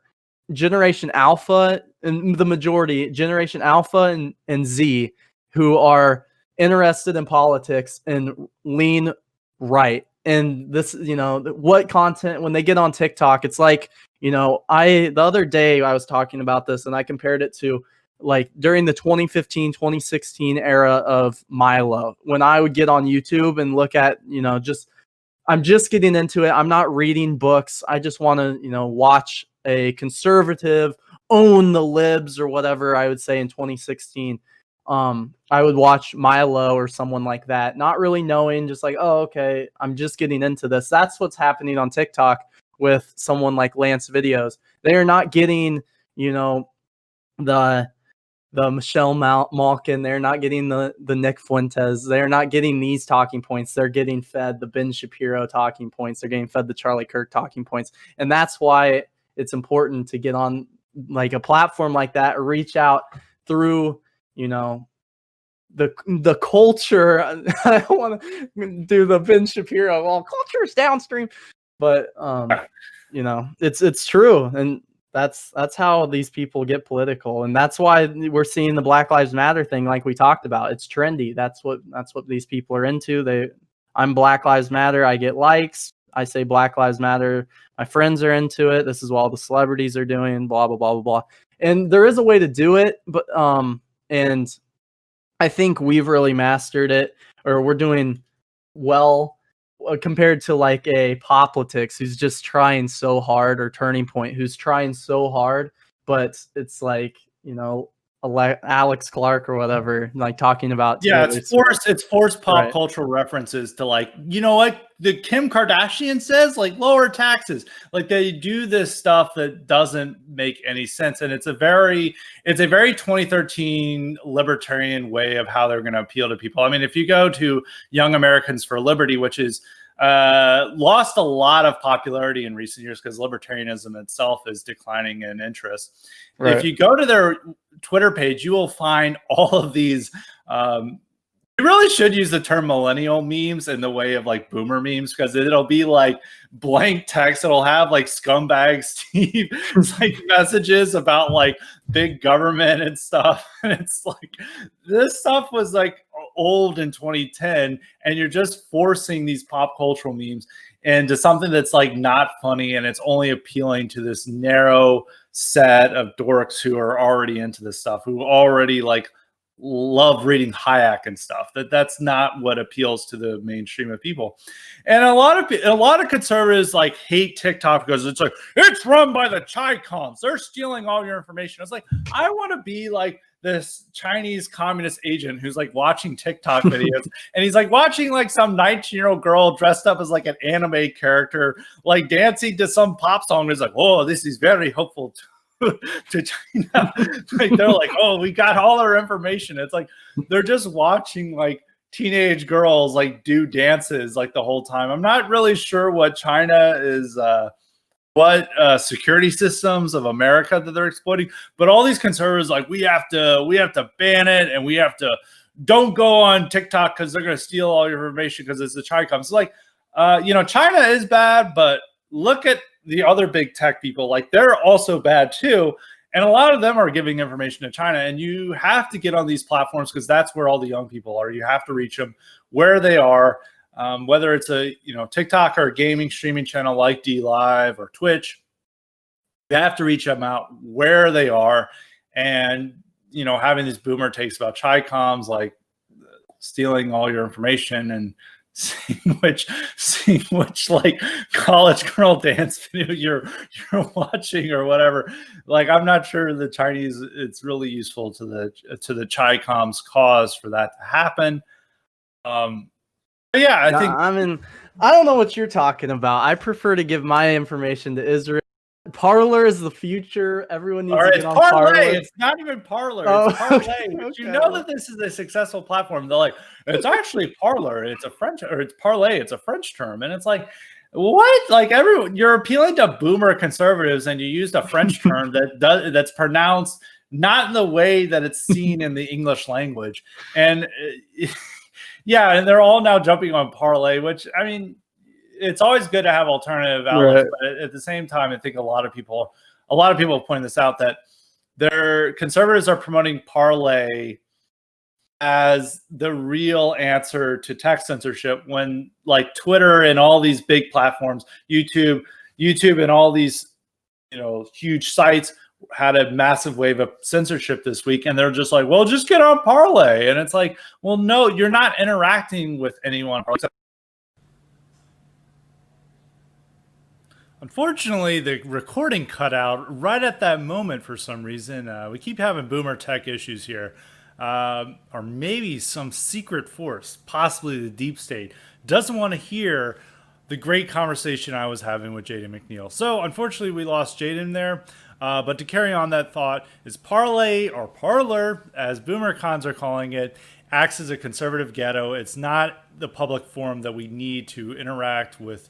Generation Alpha, and the majority, Generation Alpha and Z, who are interested in politics and lean right. And this, what content, when they get on TikTok, it's like, the other day I was talking about this and I compared it to like during the 2015, 2016 era of Milo, when I would get on YouTube and look at, I'm just getting into it. I'm not reading books. I just want to, watch a conservative own the libs or whatever I would say in 2016. I would watch Milo or someone like that, not really knowing, just like, oh, okay, I'm just getting into this. That's what's happening on TikTok with someone like Lance videos. They are not getting, the Michelle Malkin. They're not getting the Nick Fuentes. They're not getting these talking points. They're getting fed the Ben Shapiro talking points. They're getting fed the Charlie Kirk talking points. And that's why it's important to get on like a platform like that, or reach out through, the culture. I don't want to do the Ben Shapiro, well, culture is downstream, but it's true. And that's how these people get political. And that's why we're seeing the Black Lives Matter thing, like we talked about. It's trendy. That's what these people are into. I'm Black Lives Matter. I get likes. I say Black Lives Matter. My friends are into it. This is what all the celebrities are doing, blah, blah, blah, blah, blah. And there is a way to do it, but and I think we've really mastered it, or we're doing well compared to like a Poplitics who's just trying so hard, or Turning Point who's trying so hard, but it's like, Alex Clark or whatever, like talking about it's forced pop cultural references to like, what the Kim Kardashian says, like lower taxes. Like they do this stuff that doesn't make any sense, and it's a very 2013 libertarian way of how they're going to appeal to people. I mean, if you go to Young Americans for Liberty, which is lost a lot of popularity in recent years because libertarianism itself is declining in interest. Right. If you go to their Twitter page, you will find all of these. You really should use the term millennial memes in the way of like boomer memes, because it'll be like blank text. It'll have like scumbag Steve like messages about like big government and stuff. And it's like, this stuff was like old in 2010, and you're just forcing these pop cultural memes into something that's like not funny, and it's only appealing to this narrow set of dorks who are already into this stuff, who already like love reading Hayek and stuff. That's not what appeals to the mainstream of people. And a lot of conservatives like hate TikTok because it's like it's run by the Chi-Coms. They're stealing all your information. It's like I want to be like this Chinese communist agent who's like watching TikTok videos and he's like watching like some 19-year-old girl dressed up as like an anime character, like dancing to some pop song. It's like, oh, this is very hopeful to China. Like they're like, oh, we got all our information. It's like they're just watching like teenage girls like do dances like the whole time. I'm not really sure what China is what security systems of America that they're exploiting, but all these conservatives like we have to ban it, and we have to don't go on TikTok because they're going to steal all your information because it's the Chi-Coms. So like China is bad, but look at the other big tech people, like they're also bad too. And a lot of them are giving information to China, and you have to get on these platforms because that's where all the young people are. You have to reach them where they are, whether it's a TikTok or a gaming streaming channel like D Live or Twitch. You have to reach them out where they are, and having these boomer takes about Chi-Coms like stealing all your information and seeing which like college girl dance video you're watching or whatever. Like I'm not sure the Chinese it's really useful to the Chi-Coms cause for that to happen. But yeah, I don't know what you're talking about. I prefer to give my information to Israel. Parler is the future. Everyone needs to get on Parler. It's not even Parler. It's Parlay. Okay. You know that this is a successful platform. They're like, it's actually Parler. It's it's Parlay. It's a French term. And it's like, what? Like you're appealing to boomer conservatives, and you used a French term that's pronounced not in the way that it's seen in the English language. And yeah, and they're all now jumping on Parlay, which I mean, it's always good to have alternative outlets, right. But at the same time, I think a lot of people point this out that their conservatives are promoting Parlay as the real answer to tech censorship when like Twitter and all these big platforms, YouTube and all these huge sites had a massive wave of censorship this week, and they're just like, well, just get on Parlay. And it's like, well, no, you're not interacting with anyone. Unfortunately, the recording cut out right at that moment for some reason. We keep having boomer tech issues here. Or maybe some secret force, possibly the deep state, doesn't want to hear the great conversation I was having with Jaden McNeil. So unfortunately, we lost Jaden there. But to carry on that thought, is Parlay or Parler, as boomer cons are calling it, acts as a conservative ghetto. It's not the public forum that we need to interact with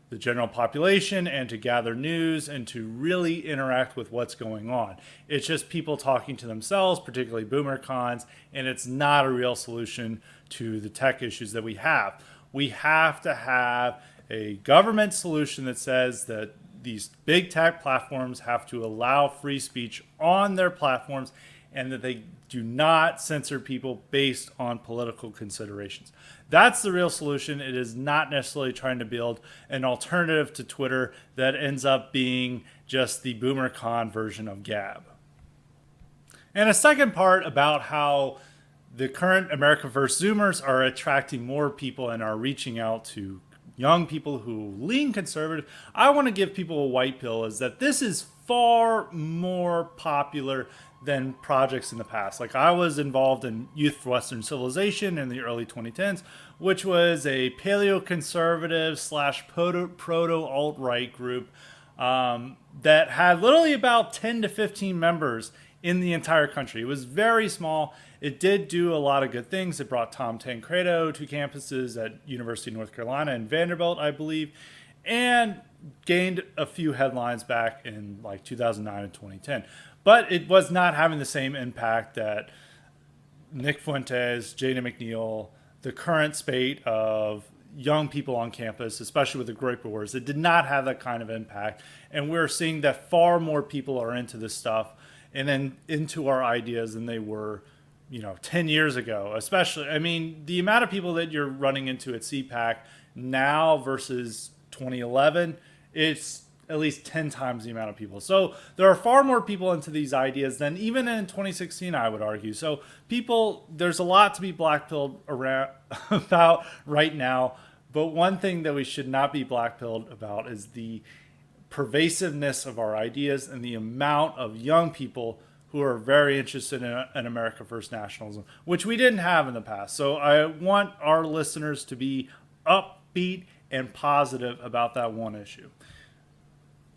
the general population and to gather news and to really interact with what's going on. It's just people talking to themselves, particularly boomer cons, and it's not a real solution to the tech issues that we have. We have to have a government solution that says that these big tech platforms have to allow free speech on their platforms and that they do not censor people based on political considerations. That's the real solution. It is not necessarily trying to build an alternative to Twitter that ends up being just the boomer con version of Gab. And a second part about how the current America First Zoomers are attracting more people and are reaching out to young people who lean conservative. I want to give people a white pill is that this is far more popular than projects in the past. Like I was involved in Youth for Western Civilization in the early 2010s, which was a paleo-conservative / proto-alt-right group that had literally about 10 to 15 members in the entire country. It was very small. It did do a lot of good things. It brought Tom Tancredo to campuses at University of North Carolina and Vanderbilt, I believe, and gained a few headlines back in like 2009 and 2010. But it was not having the same impact that Nick Fuentes, Jaden McNeil, the current spate of young people on campus, especially with the Great Wars, it did not have that kind of impact. And we're seeing that far more people are into this stuff and then into our ideas than they were 10 years ago, especially. I mean, the amount of people that you're running into at CPAC now versus 2011, it's at least 10 times the amount of people. So there are far more people into these ideas than even in 2016, I would argue. So there's a lot to be blackpilled around about right now. But one thing that we should not be blackpilled about is the pervasiveness of our ideas and the amount of young people who are very interested in America First nationalism, which we didn't have in the past. So I want our listeners to be upbeat and positive about that one issue.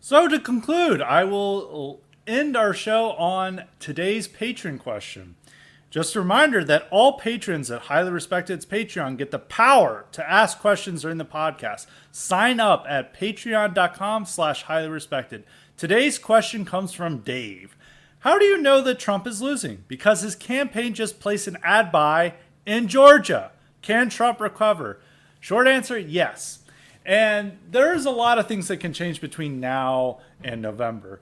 So to conclude, I will end our show on today's patron question. Just a reminder that all patrons at Highly Respected's Patreon get the power to ask questions during the podcast. Sign up at patreon.com/highlyrespected. Today's question comes from Dave. How do you know that Trump is losing? Because his campaign just placed an ad buy in Georgia. Can Trump recover? Short answer, yes. And there's a lot of things that can change between now and November.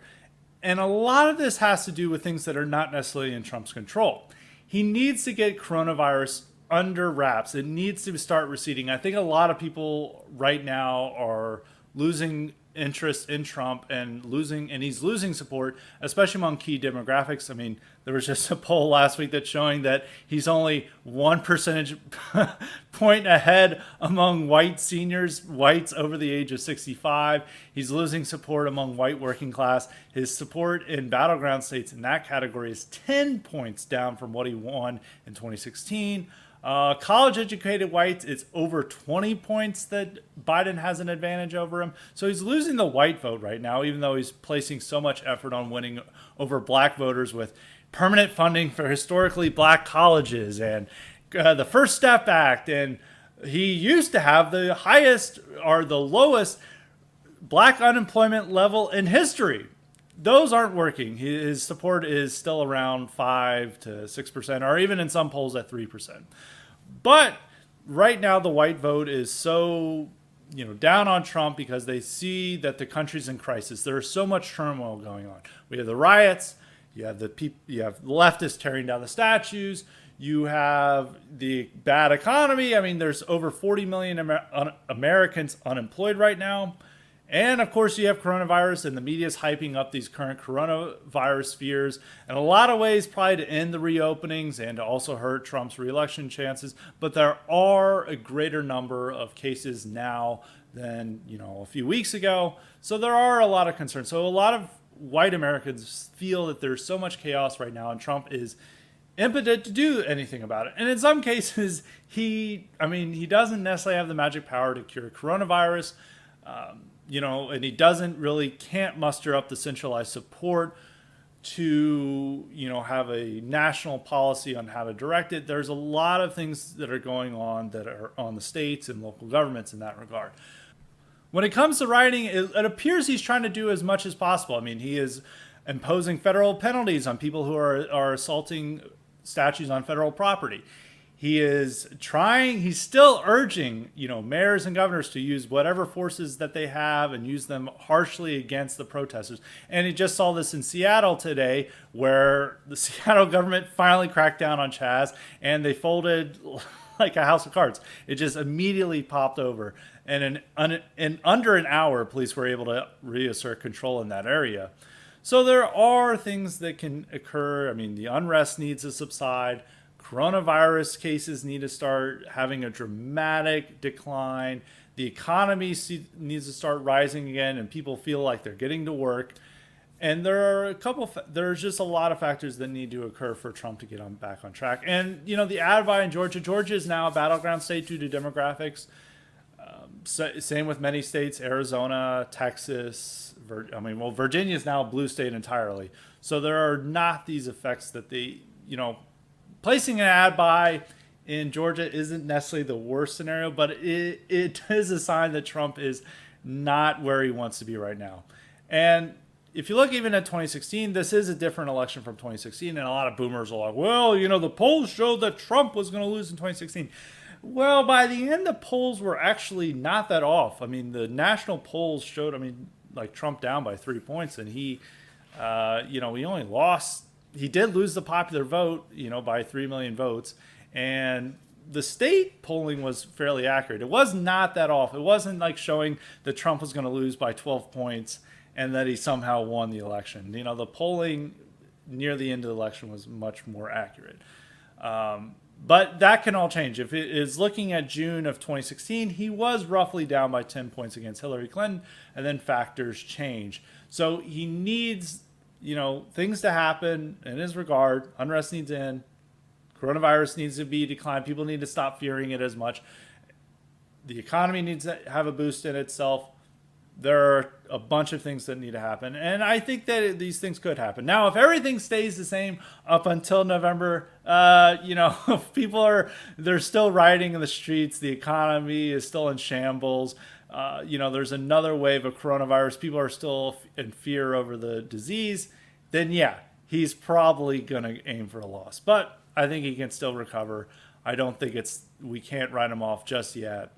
And a lot of this has to do with things that are not necessarily in Trump's control. He needs to get coronavirus under wraps. It needs to start receding. I think a lot of people right now are losing interest in Trump and he's losing support, especially among key demographics. I mean, there was just a poll last week that's showing that he's only 1 percentage point ahead among white seniors, whites over the age of 65. He's losing support among white working class. His support in battleground states in that category is 10 points down from what he won in 2016. College-educated whites, it's over 20 points that Biden has an advantage over him. So he's losing the white vote right now, even though he's placing so much effort on winning over black voters with permanent funding for historically black colleges and the First Step Act. And he used to have the highest or the lowest black unemployment level in history. Those aren't working. His support is still around 5 to 6%, or even in some polls at 3%. But right now, the white vote is so down on Trump because they see that the country's in crisis. There's so much turmoil going on. We have the riots. You have the leftists tearing down the statues. You have the bad economy. I mean, there's over 40 million Americans unemployed right now. And of course, you have coronavirus, and the media is hyping up these current coronavirus fears in a lot of ways, probably to end the reopenings and to also hurt Trump's reelection chances. But there are a greater number of cases now than a few weeks ago. So there are a lot of concerns. So a lot of white Americans feel that there's so much chaos right now, and Trump is impotent to do anything about it. And in some cases, he doesn't necessarily have the magic power to cure coronavirus. And he can't muster up the centralized support to, have a national policy on how to direct it. There's a lot of things that are going on that are on the states and local governments in that regard. When it comes to rioting, it appears he's trying to do as much as possible. I mean, he is imposing federal penalties on people who are assaulting statues on federal property. He's still urging, mayors and governors to use whatever forces that they have and use them harshly against the protesters. And he just saw this in Seattle today, where the Seattle government finally cracked down on Chaz and they folded like a house of cards. It just immediately popped over. And in under an hour, police were able to reassert control in that area. So there are things that can occur. I mean, the unrest needs to subside. Coronavirus cases need to start having a dramatic decline. The economy needs to start rising again, and people feel like they're getting to work. And there's just a lot of factors that need to occur for Trump to get back on track. And, the ad buy in Georgia. Georgia is now a battleground state due to demographics. Same with many states, Arizona, Texas. Virginia is now a blue state entirely. So there are not these effects that placing an ad buy in Georgia isn't necessarily the worst scenario, but it is a sign that Trump is not where he wants to be right now. And if you look even at 2016, this is a different election from 2016, and a lot of boomers are like, well, the polls showed that Trump was going to lose in 2016. Well, by the end, the polls were actually not that off. I mean, the national polls showed, Trump down by 3 points, and he only lost he did lose the popular vote, by 3 million votes. And the state polling was fairly accurate. It was not that off. It wasn't like showing that Trump was going to lose by 12 points and that he somehow won the election. The polling near the end of the election was much more accurate. But that can all change. If it is looking at June of 2016, he was roughly down by 10 points against Hillary Clinton, and then factors change. So he needs, things to happen in his regard. Unrest needs to end. Coronavirus needs to be declined. People need to stop fearing it as much. The economy needs to have a boost in itself. There are a bunch of things that need to happen. And I think that these things could happen. Now, if everything stays the same up until November, they're still rioting in the streets. The economy is still in shambles. There's another wave of coronavirus. People are still in fear over the disease. Then, yeah, he's probably going to aim for a loss. But I think he can still recover. I don't think we can't write him off just yet.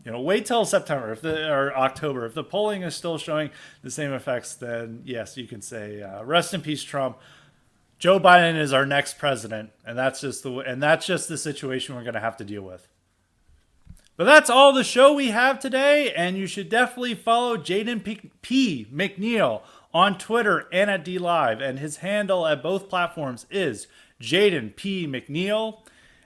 Wait till September or October. If the polling is still showing the same effects, then yes, you can say, rest in peace, Trump. Joe Biden is our next president, and that's just the situation we're going to have to deal with. But that's all the show we have today, and you should definitely follow Jaden P. McNeil on Twitter and at DLive, and his handle at both platforms is Jaden P. McNeil.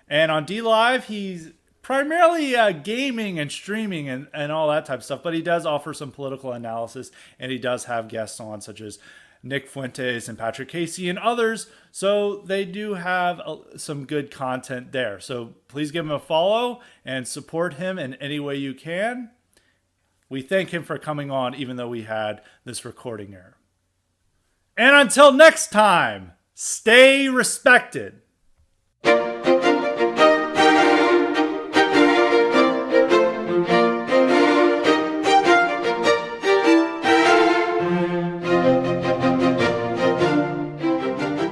And on DLive, he's primarily gaming and streaming and all that type of stuff, but he does offer some political analysis, and he does have guests on such as Nick Fuentes and Patrick Casey and others. So they do have some good content there. So please give him a follow and support him in any way you can. We thank him for coming on, even though we had this recording error. And until next time, stay respected.